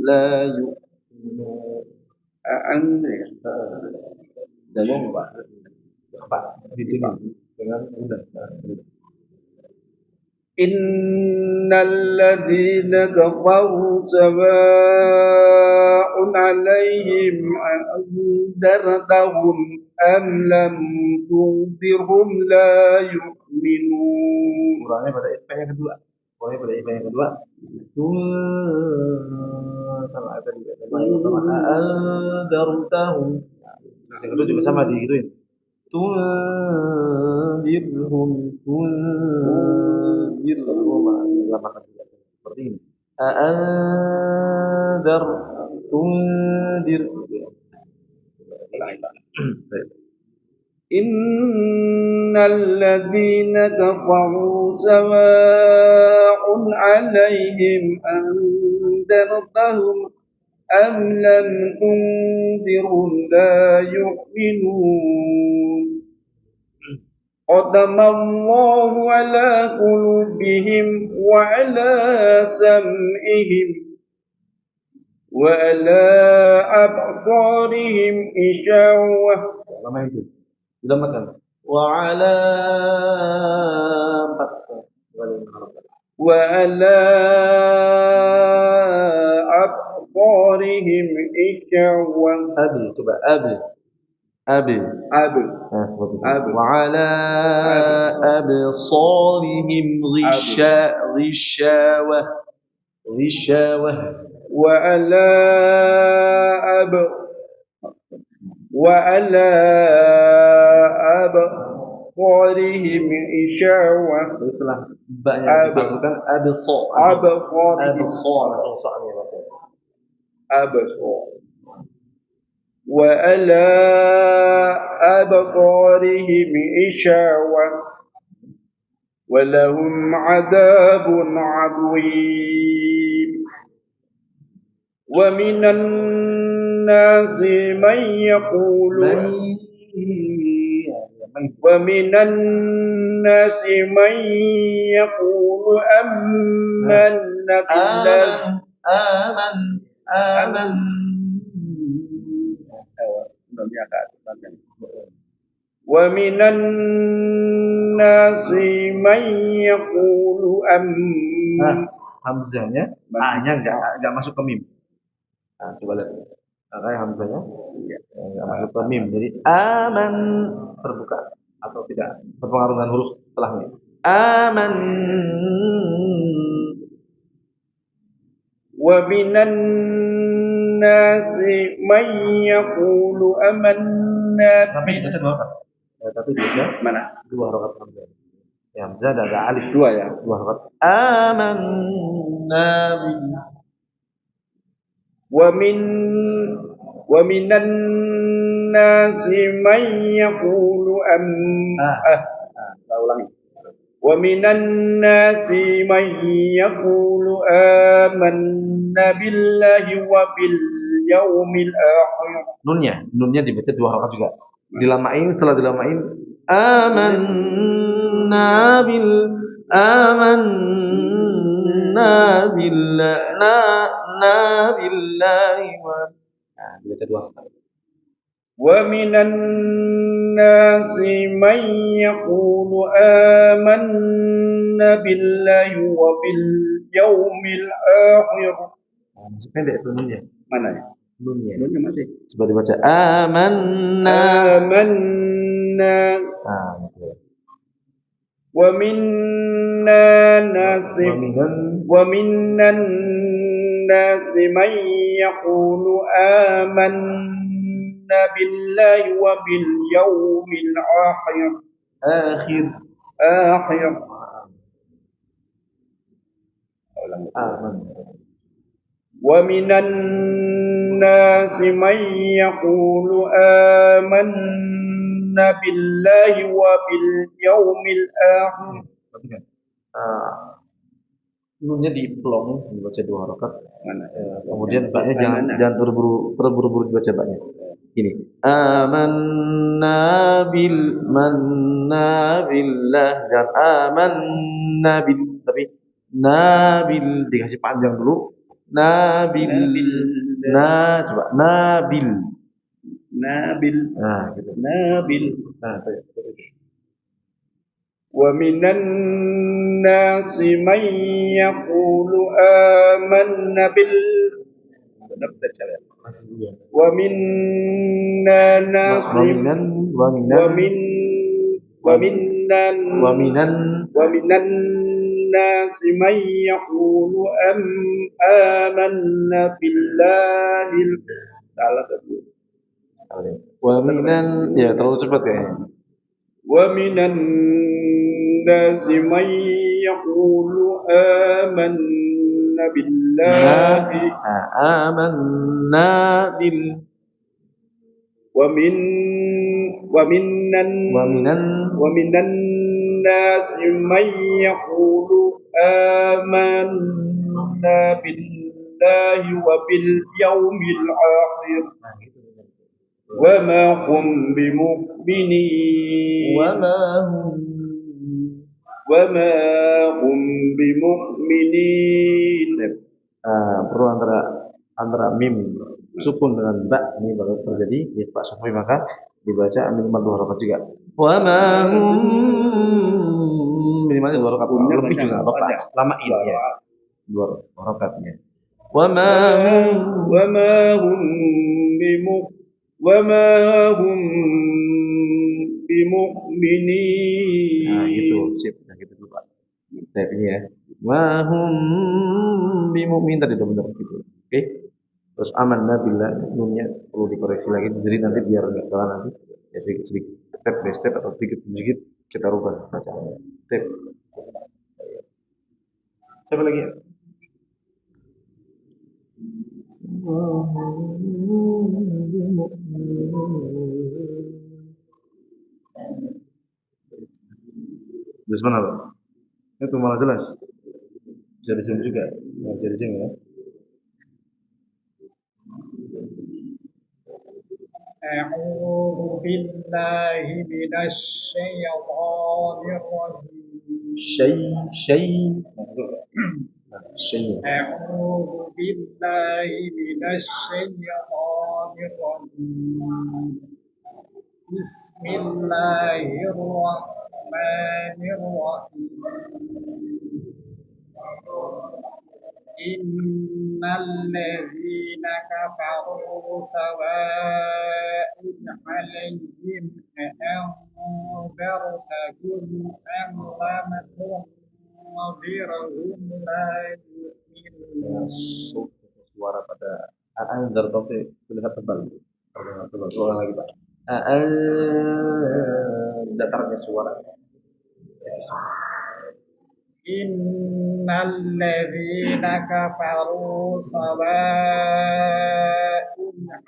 S1: لا يؤمنون
S2: إن الذين كفروا سواء عليهم أأنذرتهم أم لم تنذرهم لا يؤمنون.
S1: Kurangnya pada IP yang kedua. Kurangnya pada IP yang kedua. Sama tadi. Andartahum. Yang kedua juga sama digituin. Tundirhum lambangkan seperti ini. Anzar tundir.
S2: إن الذين كفروا سواء عليهم أنذرتهم أم لم تنذرهم لا يؤمنون ختم الله على قلوبهم وعلى سمعهم وعلى أبصارهم غشاوة.
S1: Lama itu. Sudah makan. Wa ala
S2: وعلى أبصارهم غشاوة.
S1: Abi, coba abi. Abi.
S2: Ab.
S1: Nah, seperti itu.
S2: Abi.
S1: Wa ala absarihim ghishawah. Ghishawah.
S2: وعلى أبصارهم غشاوة.
S1: Setelah ba-nya dipanggukan absar.
S2: أبصارهم
S1: Langsung soalnya baca.
S2: أبصار. وعلى أبصارهم غشاوة ولهم عذاب عظيم. ومن الناس من يقول آمنا بالله ومن الناس من يقول
S1: Hamzahnya, A-nya enggak masuk ke mim. Nah, coba lihat. Kayak hamzahnya enggak masuk ke mim. Jadi aman terbuka atau tidak berpengaruh dengan huruf setelahnya. Aman.
S2: ومن الناس من يقول آمنا.
S1: Tapi baca dua harakat. Tapi dia
S2: Mana?
S1: dua harakat hamzah. Ya, hamzah ada alif
S2: Dua ya.
S1: dua harakat. Amanna billah. ومن الناس من يقول ulangi. ومن الناس من يقول آمنا بالله وباليوم الآخر. Nunnya dibaca dua harakat juga. Dilamain, setelah dilamain amanna billahi wa. Nah, dibaca dua harakat.
S2: ومن الناس من يقول آمنا بالله وباليوم الآخر.
S1: Masih pendek itu nunnya.
S2: Mana ya?
S1: Nunnya
S2: masih.
S1: coba dibaca amanna. Nah, gitu.
S2: ومن الناس من يقول آمنا بالله وباليوم الآخر. ومن الناس من يقول آمنا بالله وباليوم الآخر.
S1: Nunnya diplong dibaca dua harakat. Kemudian
S2: Ba-nya
S1: jangan terburu-buru dibaca ba-nya. Ini amanna billah dan amanna bil, tapi nabil dikasih panjang dulu. Coba nabil. Nah, gitu.
S2: Nabil.
S1: Nah,
S2: ومن الناس من يقول آمنا ومن الناس من يقول آمنا بالله.
S1: Ya terlalu cepat kayaknya.
S2: ومن الناس من يقول آمنا بالله ومن الناس من يقول آمنا بالله وباليوم الآخر وما هم بمؤمنين.
S1: Perlu antara mim sukun dengan ba ini baru terjadi ikhfa syafawi, maka dibaca minimal dua harakat juga. Wa ma hum minimalnya ada 2 rakaat,
S2: Hukumnya
S1: lebih
S2: banyak.
S1: juga nggak apa-apa.
S2: Ada.
S1: Lamain
S2: Dua
S1: ya,
S2: rakaat.
S1: 2 rakaatnya. Wa ma hum
S2: وما هم بمؤ- وما هم بمؤمنين.
S1: Nah, gitu, sip, nah gitu dulu Pak. Step ini ya. Wa hum bimumin tadi udah benar gitu. Oke. Terus amanna billah nunnya perlu dikoreksi lagi jadi nanti biar enggak salah nanti. Ya sedikit step by step atau sedikit sedikit kita rubah bacaannya. Step. Siapa lagi ya? Terus mana Pak? Itu malah jelas. Bisa di zoom juga. Nah, bisa di zoom ya.
S3: أعوذ بالله من الشيطان الرجيم
S1: Syai. Nah, syai.
S3: أعوذ بالله من الشيطان الرجيم بسم الله الرحمن الرحيم إن الذين كفروا سواء عليهم أأنذرتهم أم لم تنذرهم لا يؤمنون.
S1: Suara pada anzar tapi terlihat tebal. Coba ulang lagi Pak. Datarnya suara.
S3: إن الذين كفروا سواء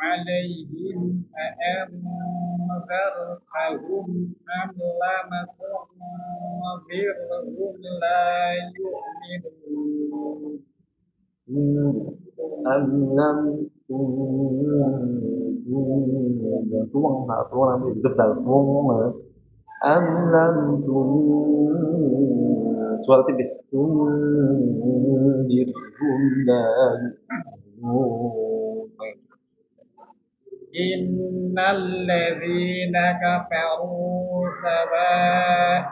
S3: عليهم أأنذرتهم أم لم تنذرهم لا يؤمنون.
S1: Am lam tuang nanti debal am lam suara tipis dirhum la
S3: إن الذين كفروا سواء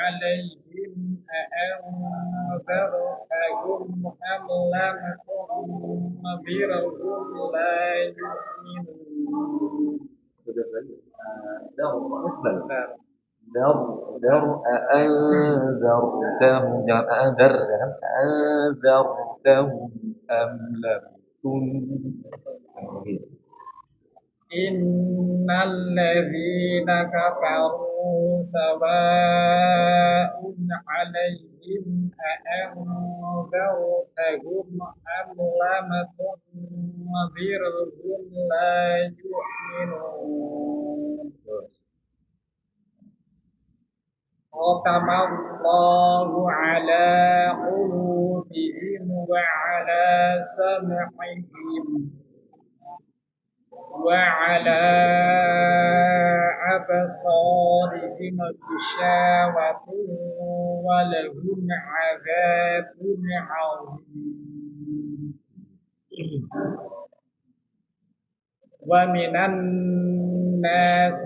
S3: عليهم أأنذرتهم أم لم تنذرهم لا يؤمنون.
S1: أنذرتهم jangan أنذر jangan أنذرتهم أم لم تنذرهم
S3: إن الذين كفروا سواء عليهم أأنذرتهم أم لم تنذرهم لا يؤمنون. ختم الله على قلوبهم وعلى سمعهم وعلى أبصارهم غشاوة ولهم عذاب عظيم. ومن الناس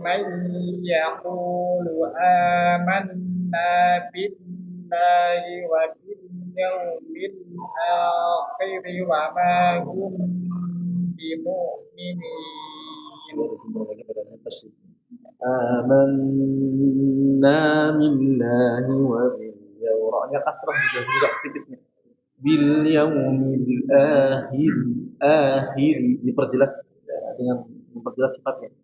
S3: من يقول آمنا بالله وباليوم الآخر وما هم بمؤمنين.
S1: آمنا بالله وباليوم ra'nya kasrah juga tipisnya bil yaumil akhir diperjelas dengan memperjelas sifatnya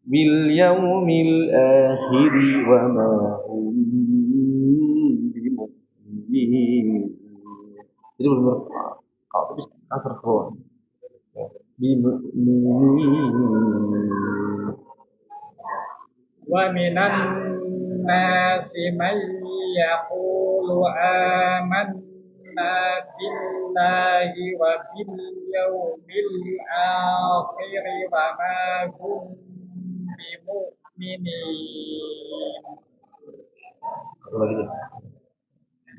S1: bil yaumil akhir wa ma hum bimu'minin. Jadi benar kalau tipis kasrah bawah bimu'minin.
S3: ومن الناس من يقول آمنا بالله وباليوم الآخر وما هم بمؤمنين.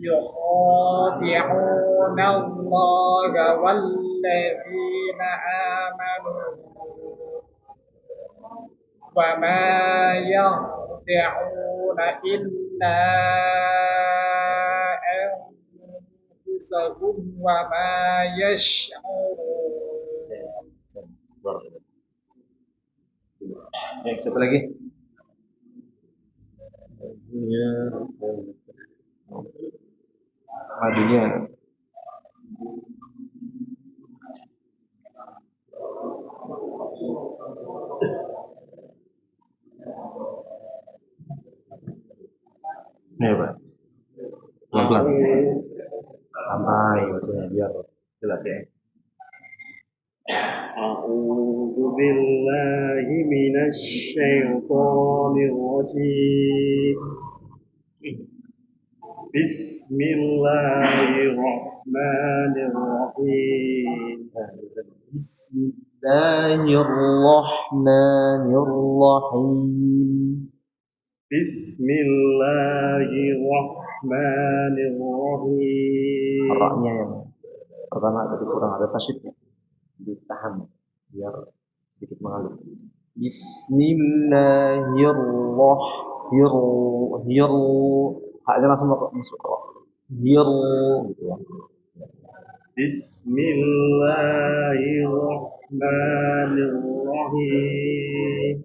S3: يخادعون الله والذين آمنوا وما يخدعون إلا أنفسهم وما يشعرون.
S1: Siapa lagi? Madunya. Nih Pak, pelan-pelan sampai maksudnya biar jelas ya.
S2: أعوذ بالله من الشيطان الرجيم بسم الله الرحمن الرحيم
S1: بسم الله الرحمن الرحيم
S2: بسم الله الرحمن الرحيم
S1: Ra-nya yang pertama tadi kurang ada tasydidnya, ditahan biar sedikit mengalir. Bismillahirrahmanirrahim. Haknya langsung masuk ke hir gitu ya.
S2: Bismillahirrahmanirrahim.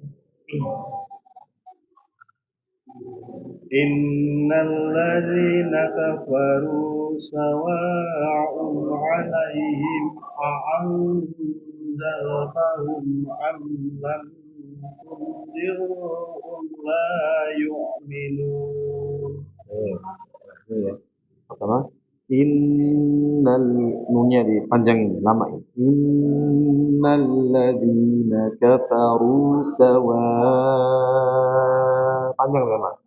S2: Innal ladzina kafaru sawa'un 'alaihim a'anzartahum am lam tunzirhum la yu'minun.
S1: Ini ya. Pertama, innal nunnya dipanjangin lama ini. Innal ladzina kafaru panjang lama.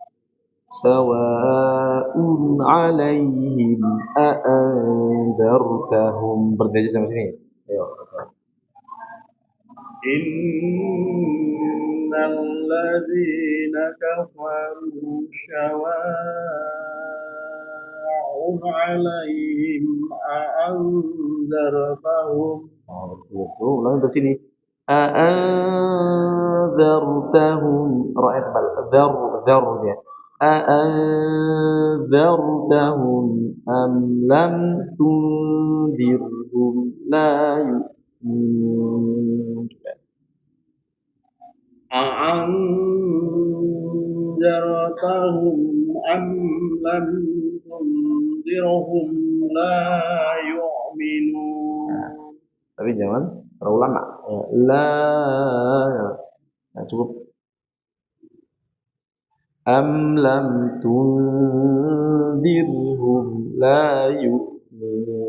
S1: Sawa'un 'alaihim a'anzartahum. Berdiri sampai sini. Ayo,
S2: Innal ladzina kafaru sawa'un 'alaihim a'anzartahum.
S1: betul. Ulangi dari sini. A'anzartahum. Ra'ayat bal. Zar dia. أأنذرتهم أم لم تنذرهم لا يؤمنون.
S2: أأنذرتهم أم لم تنذرهم لا يؤمنون.
S1: Tapi jangan terlalu lama. La, nah, cukup. Am lam tundirhum la yu'minu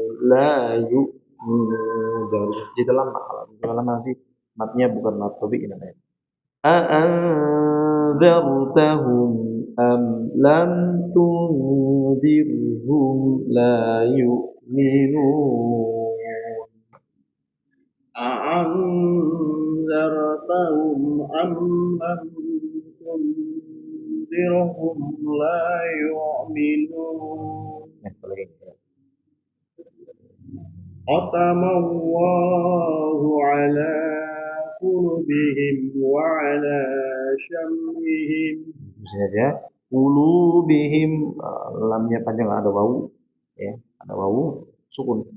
S1: jangan disebut lama, kalau lama nanti matnya bukan mat tobik namanya. A'anzartahum am lam tundirhum la yu'minun.
S2: A'anzartahum am lam tundirhum la yu'minun. Khatamallahu ala qulubihim wa ala syam'ihim.
S1: Misalnya dia qulubihim, lamnya panjang ada wawu ya, ada wawu sukun.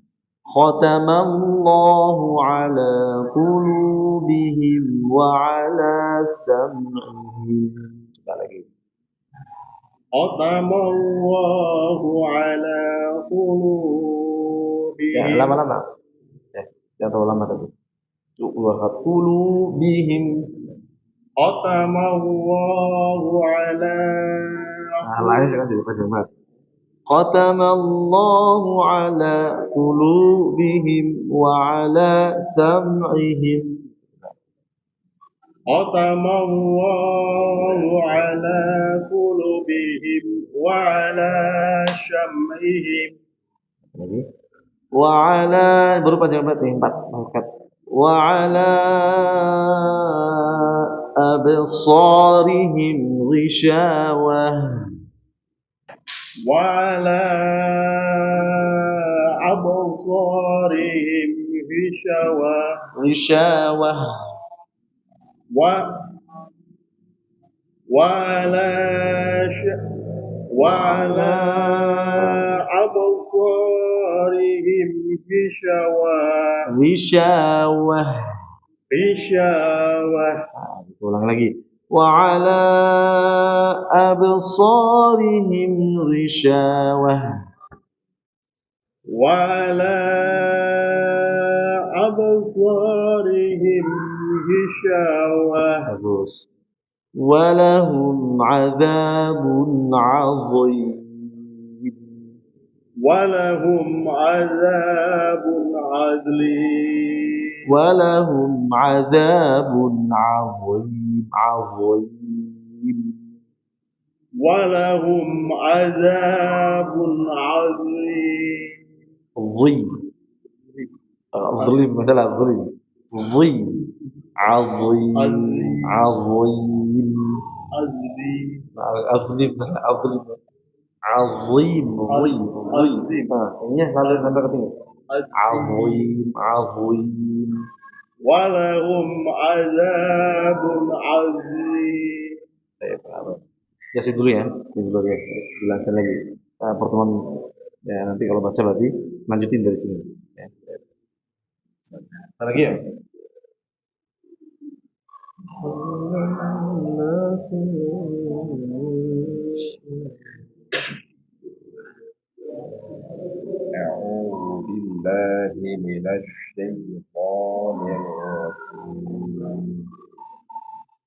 S1: Khatamallahu ala qulubihim wa ala sam'ihim. Coba lagi.
S2: Khatamallahu ala qulubihim.
S1: Ya, lama-lama. Ya, jangan terlalu lama tadi. Wa qulubihim.
S2: Khatamallahu ala.
S1: Nah, lain kan jadi panjang banget. Khatamallahu ala qulubihim wa ala sam'ihim.
S2: Khatamallahu ala qulubihim wa ala syam'ihim.
S1: Lagi. Wa ala, baru panjang banget nih, 4 harokat. Wa ala absarihim ghishawah.
S2: Wa ala absarihim ghishawah.
S1: Ghishawah.
S2: وعلى وعلى أبصارهم
S1: Ghishawah.
S2: غشاوة
S1: Ulang lagi. Wa ala absarihim ghishawah.
S2: وعلى أبصارهم غشاوة
S1: Bagus. Walahum adzabun adzim.
S2: ولهم عذاب عظيم
S1: Walahum adzabun adzim.
S2: ولهم عذاب عظيم
S1: Adzim. Adzim مثلا adzim. Adzim. Adzim. Adzim.
S2: عظيم
S1: Adzim. Adzim. Azim, azim. Ini sampai ke sini. Azim, azim.
S2: ولهم عذاب عظيم
S1: Ya sih dulu ya, ini dulu ya. Dilanjutkan lagi. Pertemuan ya nanti kalau baca berarti lanjutin dari sini. Ya. Apa lagi ya?
S2: أعوذ بالله من الشيطان الرجيم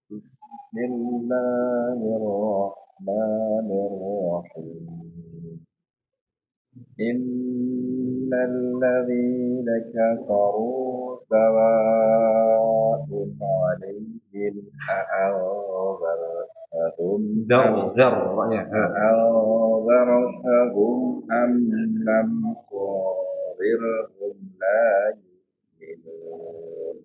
S2: بسم الله الرحمن الرحيم إن الذين كفروا سواء عليهم أأنذرتهم أأنذرتهم أم لم تنذرهم لا يؤمنون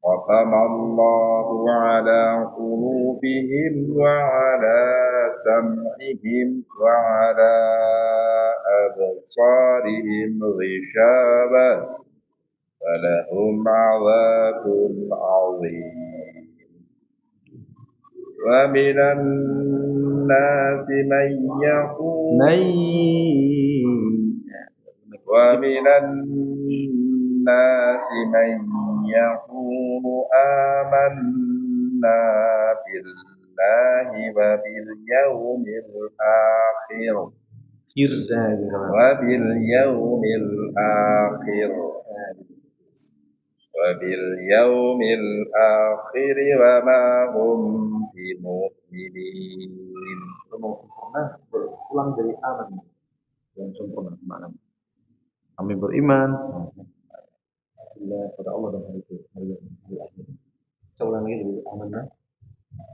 S2: ختم الله على قلوبهم وعلى سمعهم وعلى أبصارهم غشاوة فلهم عذاب عظيم ومن الناس من يقول ومن الناس من يقول آمنا بالله وباليوم الآخر وما هم بمؤمنين.
S1: Mau sempurna berulang dari aman yang sempurna makna. Kami beriman pada Allah dan hari akhir. Saya ulang lagi dari amanah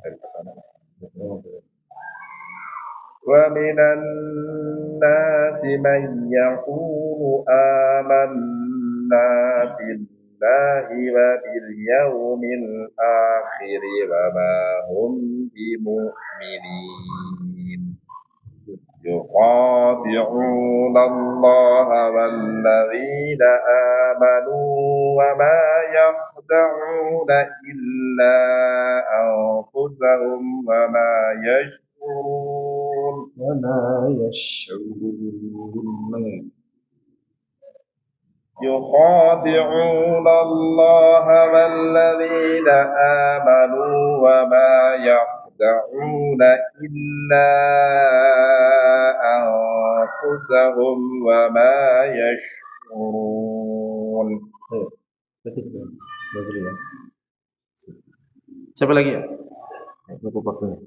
S1: dari pertama.
S2: ومن الناس من يقول آمنا بالله وباليوم الآخر وما هم بمؤمنين يخادعون الله والذين آمنوا وما يخدعون إلا أنفسهم وما يشعرون يخادعون الله والذين آمنوا وما يخدعون إلا أنفسهم وما يشعرون.
S1: Siapa lagi ya? Cukup waktunya.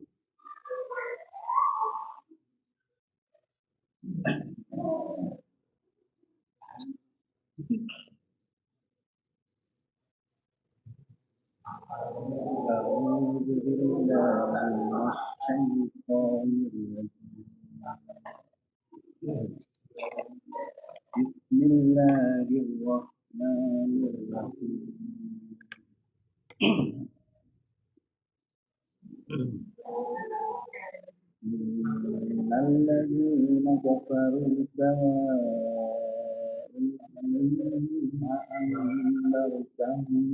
S2: Bismillahirrahmanirrahim. الذين كفروا سواء عليهم أأنذرتهم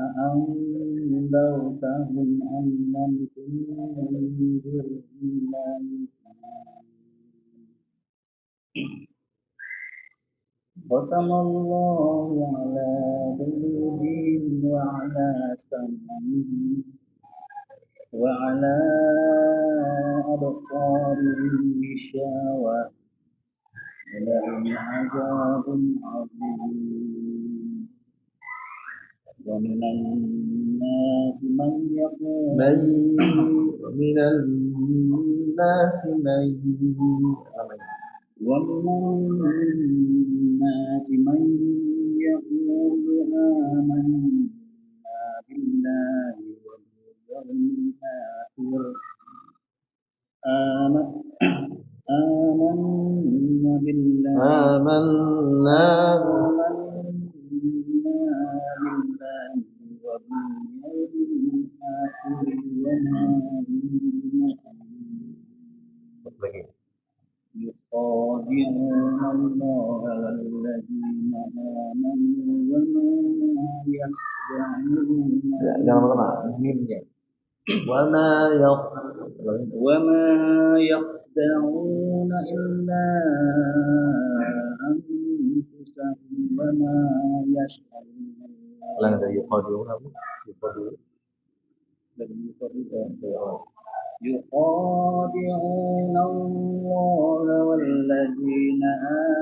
S2: أأنذرتهم أم لم تنذرهم لا يؤمنون ختم الله على قلوبهم وعلى سمعهم وعلى أبصارهم غشاوة ولهم عذاب عظيم ومن الناس من يقول
S1: من الناس من
S2: ومن الناس من يقول آمنا بالله واليوم الآخر آمنا بالله
S1: آمنا
S2: وباليوم الآخر يخادعون الله والذين آمنوا وما يخدعون
S1: jangan lama mimnya
S2: وما يخدعون إلا أنفسهم وما يشعرون
S1: ulang dari yuqadiun apa yuqadiun
S2: يخادعون الله والذين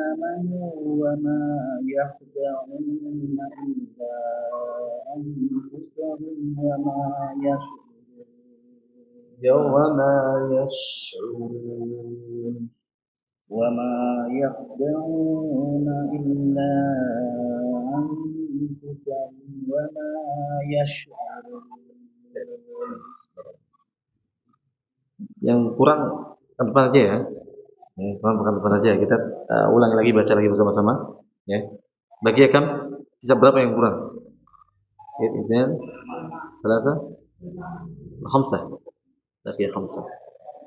S2: آمنوا وما يخدعون إلا أنفسهم وما يشعرون
S1: يوم ما يشعرون
S2: وما يخدعون إلا أنفسهم وما يشعرون.
S1: Yang kurang pekan depan aja ya. Kurang pekan depan aja. Kita ulangi lagi, baca lagi bersama-sama. Ya. Bagi Akam, sisa berapa yang kurang? Ithnain, Salasa, Khamsah. Bagi Khamsah.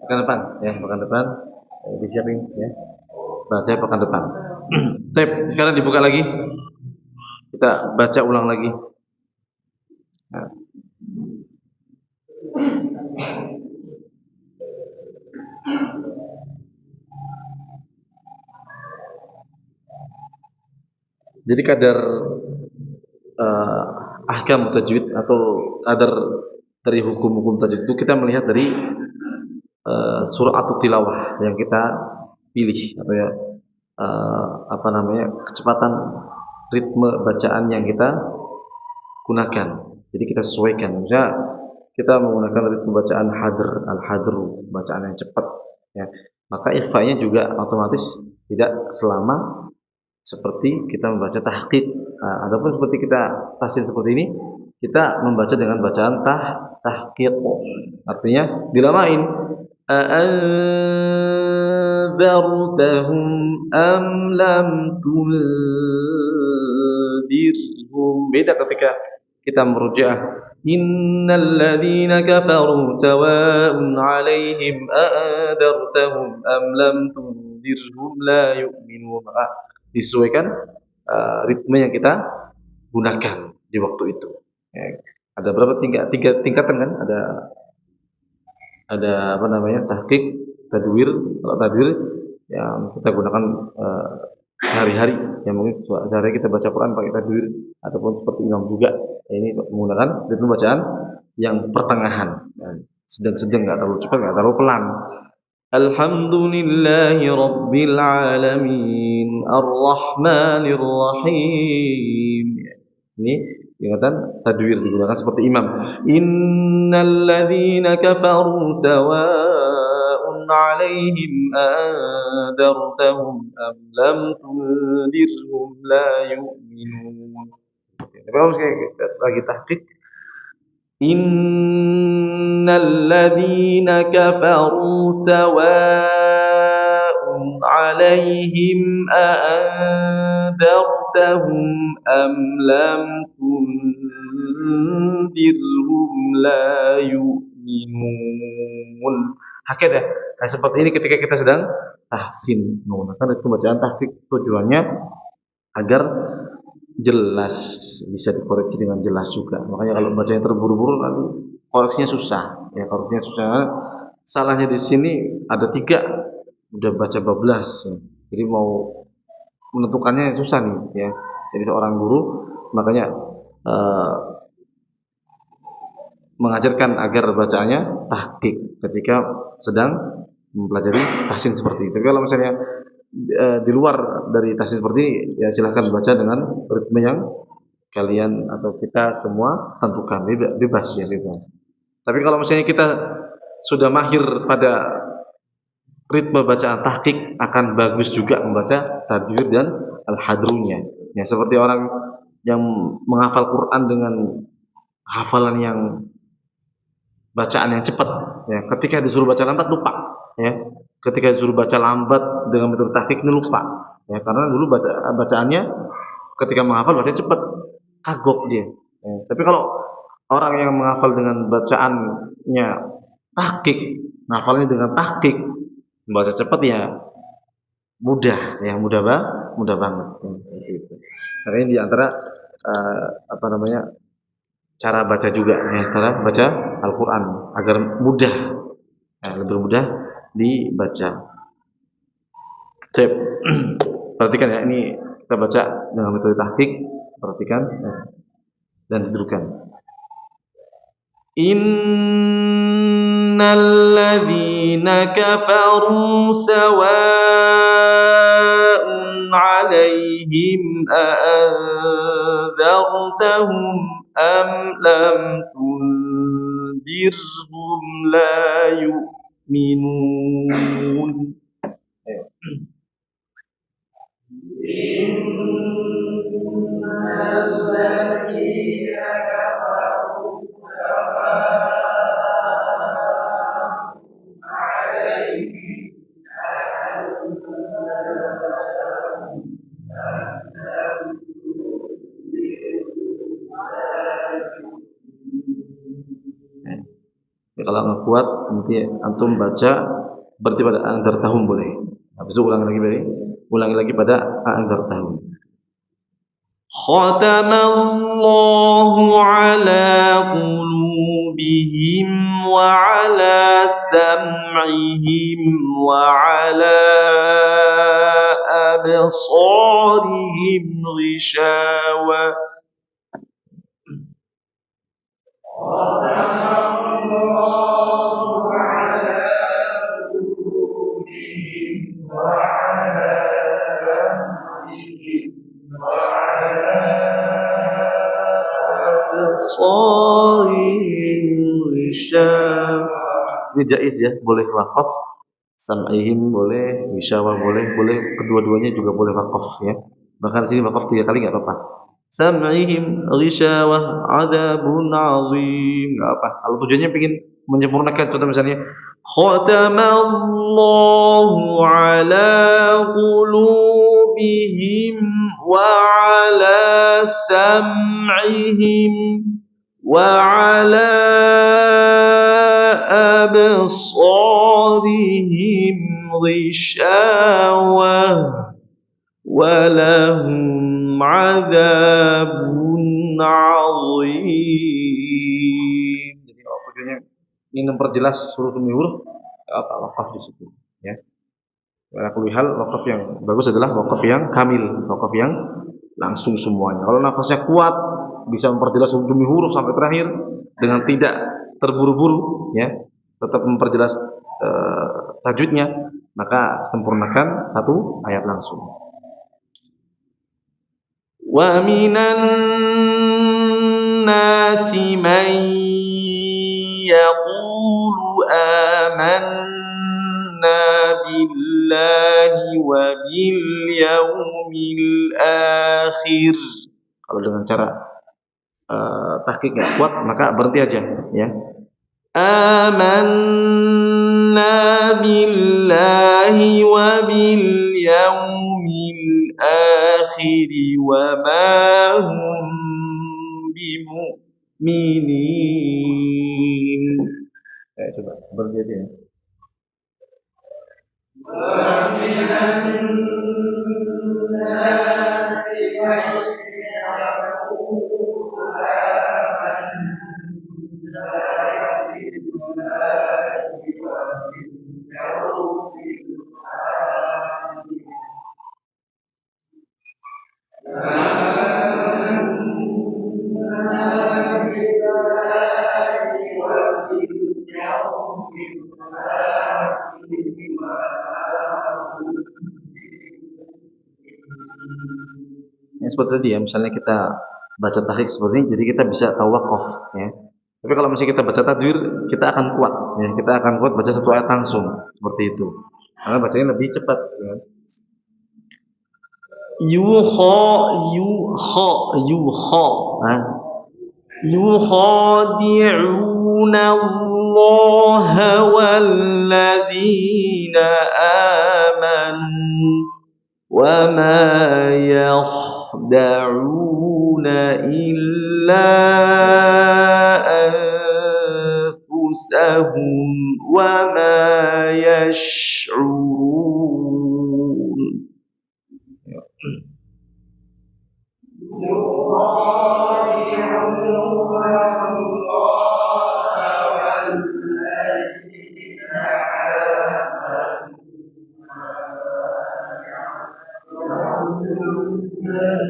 S1: Pekan depan, ya. Pekan depan disiapin, ya. Baca pekan depan. Tab, sekarang dibuka lagi. Kita baca ulang lagi. Nah. Jadi kadar ahkam tajwid atau kadar dari hukum-hukum tajwid itu kita melihat dari surah atau tilawah yang kita pilih atau ya kecepatan ritme bacaan yang kita gunakan. Jadi kita sesuaikan. Misalnya kita menggunakan ritme bacaan al-hadru, bacaan yang cepat, ya. Maka ikhfa'nya juga otomatis tidak selama seperti kita membaca tahqiq. Adapun seperti kita tahsin seperti ini, kita membaca dengan bacaan tahqiq. Artinya dilamain. A'anzartahum am lam tundirhum. Beda ketika kita merujuk innal ladzina kafaru sawa'un 'alaihim a'anzartahum am lam tundirhum la yu'minun. Disesuaikan ritme yang kita gunakan di waktu itu. Ya. Ada berapa tiga tingkatan kan? Ada tahqiq, tadwir. Kalau tadwir yang kita gunakan sehari-hari, yang mungkin sehari kita baca Quran pakai tadwir, ataupun seperti imam juga. Ini menggunakan ritme bacaan yang pertengahan, sedang-sedang, nggak terlalu cepat, nggak terlalu pelan. Alhamdulillahi Rabbil Alamin Ar-Rahmanir Rahim. Ini ingatan tadwir digunakan seperti imam. Innal ladzina kafaru sawa'un 'alaihim andartahum am lam tundirhum la yu'minun. Tapi kalau lagi tahqiq, innal ladzina kafaru sawa'un 'alaihim a'andartahum am lam tundirhum la yu'minun. Hakada. Nah, seperti ini ketika kita sedang tahsin menggunakan itu bacaan tahqiq, tujuannya agar jelas, bisa dikoreksi dengan jelas juga. Makanya kalau bacanya terburu-buru nanti koreksinya susah. Ya koreksinya susah. Salahnya di sini ada 3, udah baca bablas. Jadi mau menentukannya susah nih ya. Jadi seorang guru makanya eh, mengajarkan agar bacaannya tahqiq ketika sedang mempelajari tahsin seperti itu. Tapi kalau misalnya di luar dari tahsin seperti ini, ya silahkan baca dengan ritme yang kalian atau kita semua tentukan, bebas ya, bebas. Tapi kalau misalnya kita sudah mahir pada ritme bacaan tahqiq, akan bagus juga membaca tajwid dan al-hadrunya. Ya seperti orang yang menghafal Quran dengan hafalan yang bacaan yang cepat, ya ketika disuruh baca lambat lupa, ya ketika disuruh baca lambat dengan metode tahqiq ini lupa, ya karena dulu bacaannya ketika menghafal baca cepat, kagok dia. Ya. Tapi kalau orang yang menghafal dengan bacaannya tahqiq, menghafalnya dengan tahqiq, membaca cepat ya mudah, ya mudah banget. Makanya di antara apa namanya cara baca juga, ya cara baca Al-Quran agar mudah, lebih mudah dibaca. Cep, perhatikan ya, ini kita baca dengan metode tahqiq, perhatikan dan didudukkan. Innal ladzina kafaru sawa'un 'alaihim a'anzartahum am lam tundirhum la yu'minun. Innal ladzina kafaru ya, kalau nggak kuat nanti antum baca berarti pada antar tahun boleh. Habis itu ulangi lagi pada antar tahun. Khatamallahu ala qulubihim wa ala sam'ihim wa ala absarihim ghishawa. Ini jaiz ya, boleh wakaf, sam'ihim boleh, wishawa boleh kedua-duanya juga boleh wakaf ya. Bahkan di sini wakaf 3 kali nggak apa-apa. Sam'ihim ghishawah adabun azim, nggak apa. Kalau tujuannya ingin menyempurnakan, contoh misalnya khatamallahu ala qulubihim wa ala sam'ihim wa ala absarihim ghishawah walahum adzabun azim. Jadi tujuannya ingin memperjelas huruf demi huruf, wakaf di situ ya. Ala kulli hal, wakaf yang bagus adalah wakaf yang kamil, wakaf yang langsung semuanya. Kalau nafasnya kuat, bisa memperjelas huruf demi huruf sampai terakhir dengan tidak terburu-buru ya, tetap memperjelas tajwidnya, maka sempurnakan satu ayat langsung. Wa minan nasi man yaqulu amanna billahi wa bil yaumil akhir. Kalau dengan cara tahqiq yang kuat maka berhenti aja ya. Amanna billahi wa bil yaumil akhir wa ma hum bimu'minin. Coba berhenti aja ya. Wa minan nasi man seperti tadi ya, misalnya kita baca tahqiq seperti ini, jadi kita bisa tawakuf ya. Tapi kalau misalnya kita baca tajwid, kita akan kuat ya, kita akan kuat baca satu ayat langsung seperti itu. Karena bacanya lebih cepat ya. Yuha. Nah, يخادعون الله والذين آمنوا وما يخدعون إلا أنفسهم وما يشعرون.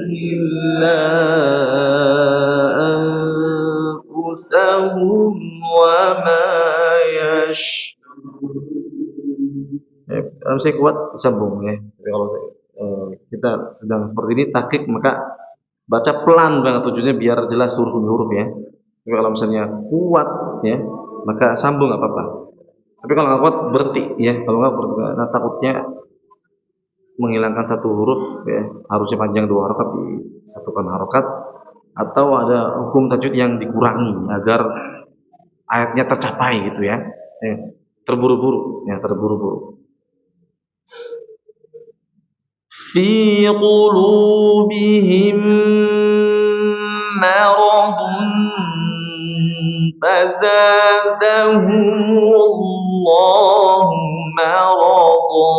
S1: إلا أنفسهم وما يشعرون. Kalau saya kuat sambung ya. Tapi kalau kita sedang seperti ini tahqiq, maka baca pelan banget, tujuannya biar jelas huruf demi huruf ya. Tapi kalau misalnya kuat ya, maka sambung nggak apa-apa. Tapi kalau nggak kuat berhenti ya. Kalau nggak berhenti, nah, takutnya menghilangkan satu huruf ya, harusnya panjang 2 harokat disatukan harokat, atau ada hukum tajwid yang dikurangi agar ayatnya tercapai gitu ya. Terburu-buru ya, terburu-buru. Fi qulubihim maradun fazadahumullahu marada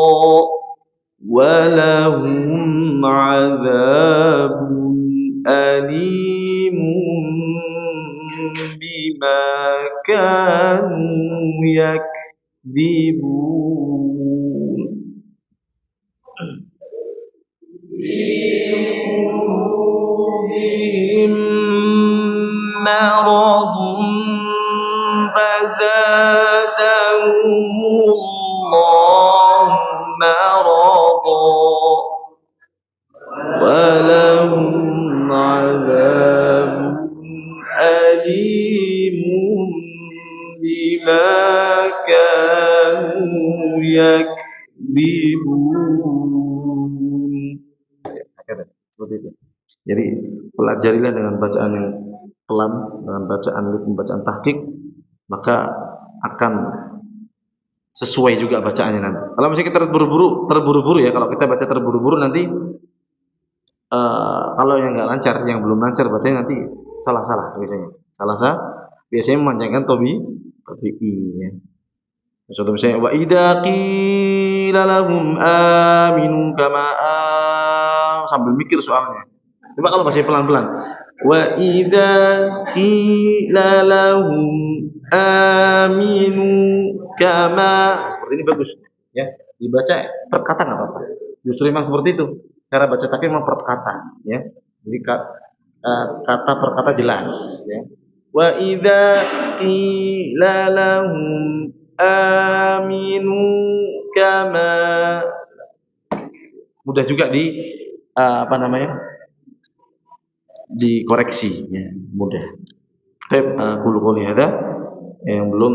S1: walahum azabun alimun bima kanu yakdzibun. Bihim maradun fazadahumullahu marada walahum azabun alimun bima kanu yakdzibun. Seperti itu. Jadi pelajarilah dengan bacaan yang pelan, dengan bacaan pembacaan tahqiq, maka akan sesuai juga bacaannya nanti. Kalau misalnya kita terburu-buru ya, kalau kita baca terburu-buru nanti kalau yang nggak lancar, yang belum lancar bacanya nanti salah-salah biasanya. Biasanya memanjangkan tabi'i ya. Contoh misalnya wa idza qila lahum aminu kama sambil mikir soalnya. Coba kalau baca pelan-pelan. Wa idza qila lahum aminu kama, seperti ini bagus ya. Dibaca per kata enggak apa-apa. Justru memang seperti itu. Cara baca tahqiq memang per kata ya. Jadi kata per kata jelas ya. Wa idza qila lahum aminu kama, mudah juga dikoreksi ya, mudah. Qul qouli hadza yang belum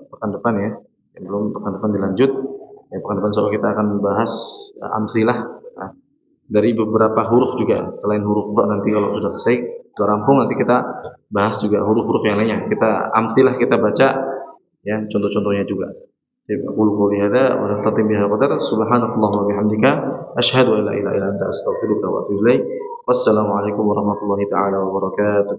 S1: pekan depan ya, yang belum pekan depan dilanjut ya. Pekan depan insyaallah kita akan bahas amsilah dari beberapa huruf juga selain huruf ba. Nanti kalau sudah selesai, sudah rampung, nanti kita bahas juga huruf-huruf yang lainnya. Kita amsilah, kita baca ya, contoh-contohnya juga. Qul qouli hadza wa nastatim biha qadar subhanakallahumma wa bihamdika asyhadu an la ilaha illa anta astaghfiruka wa atubu ilaik. Wassalamualaikum warahmatullahi taala wabarakatuh.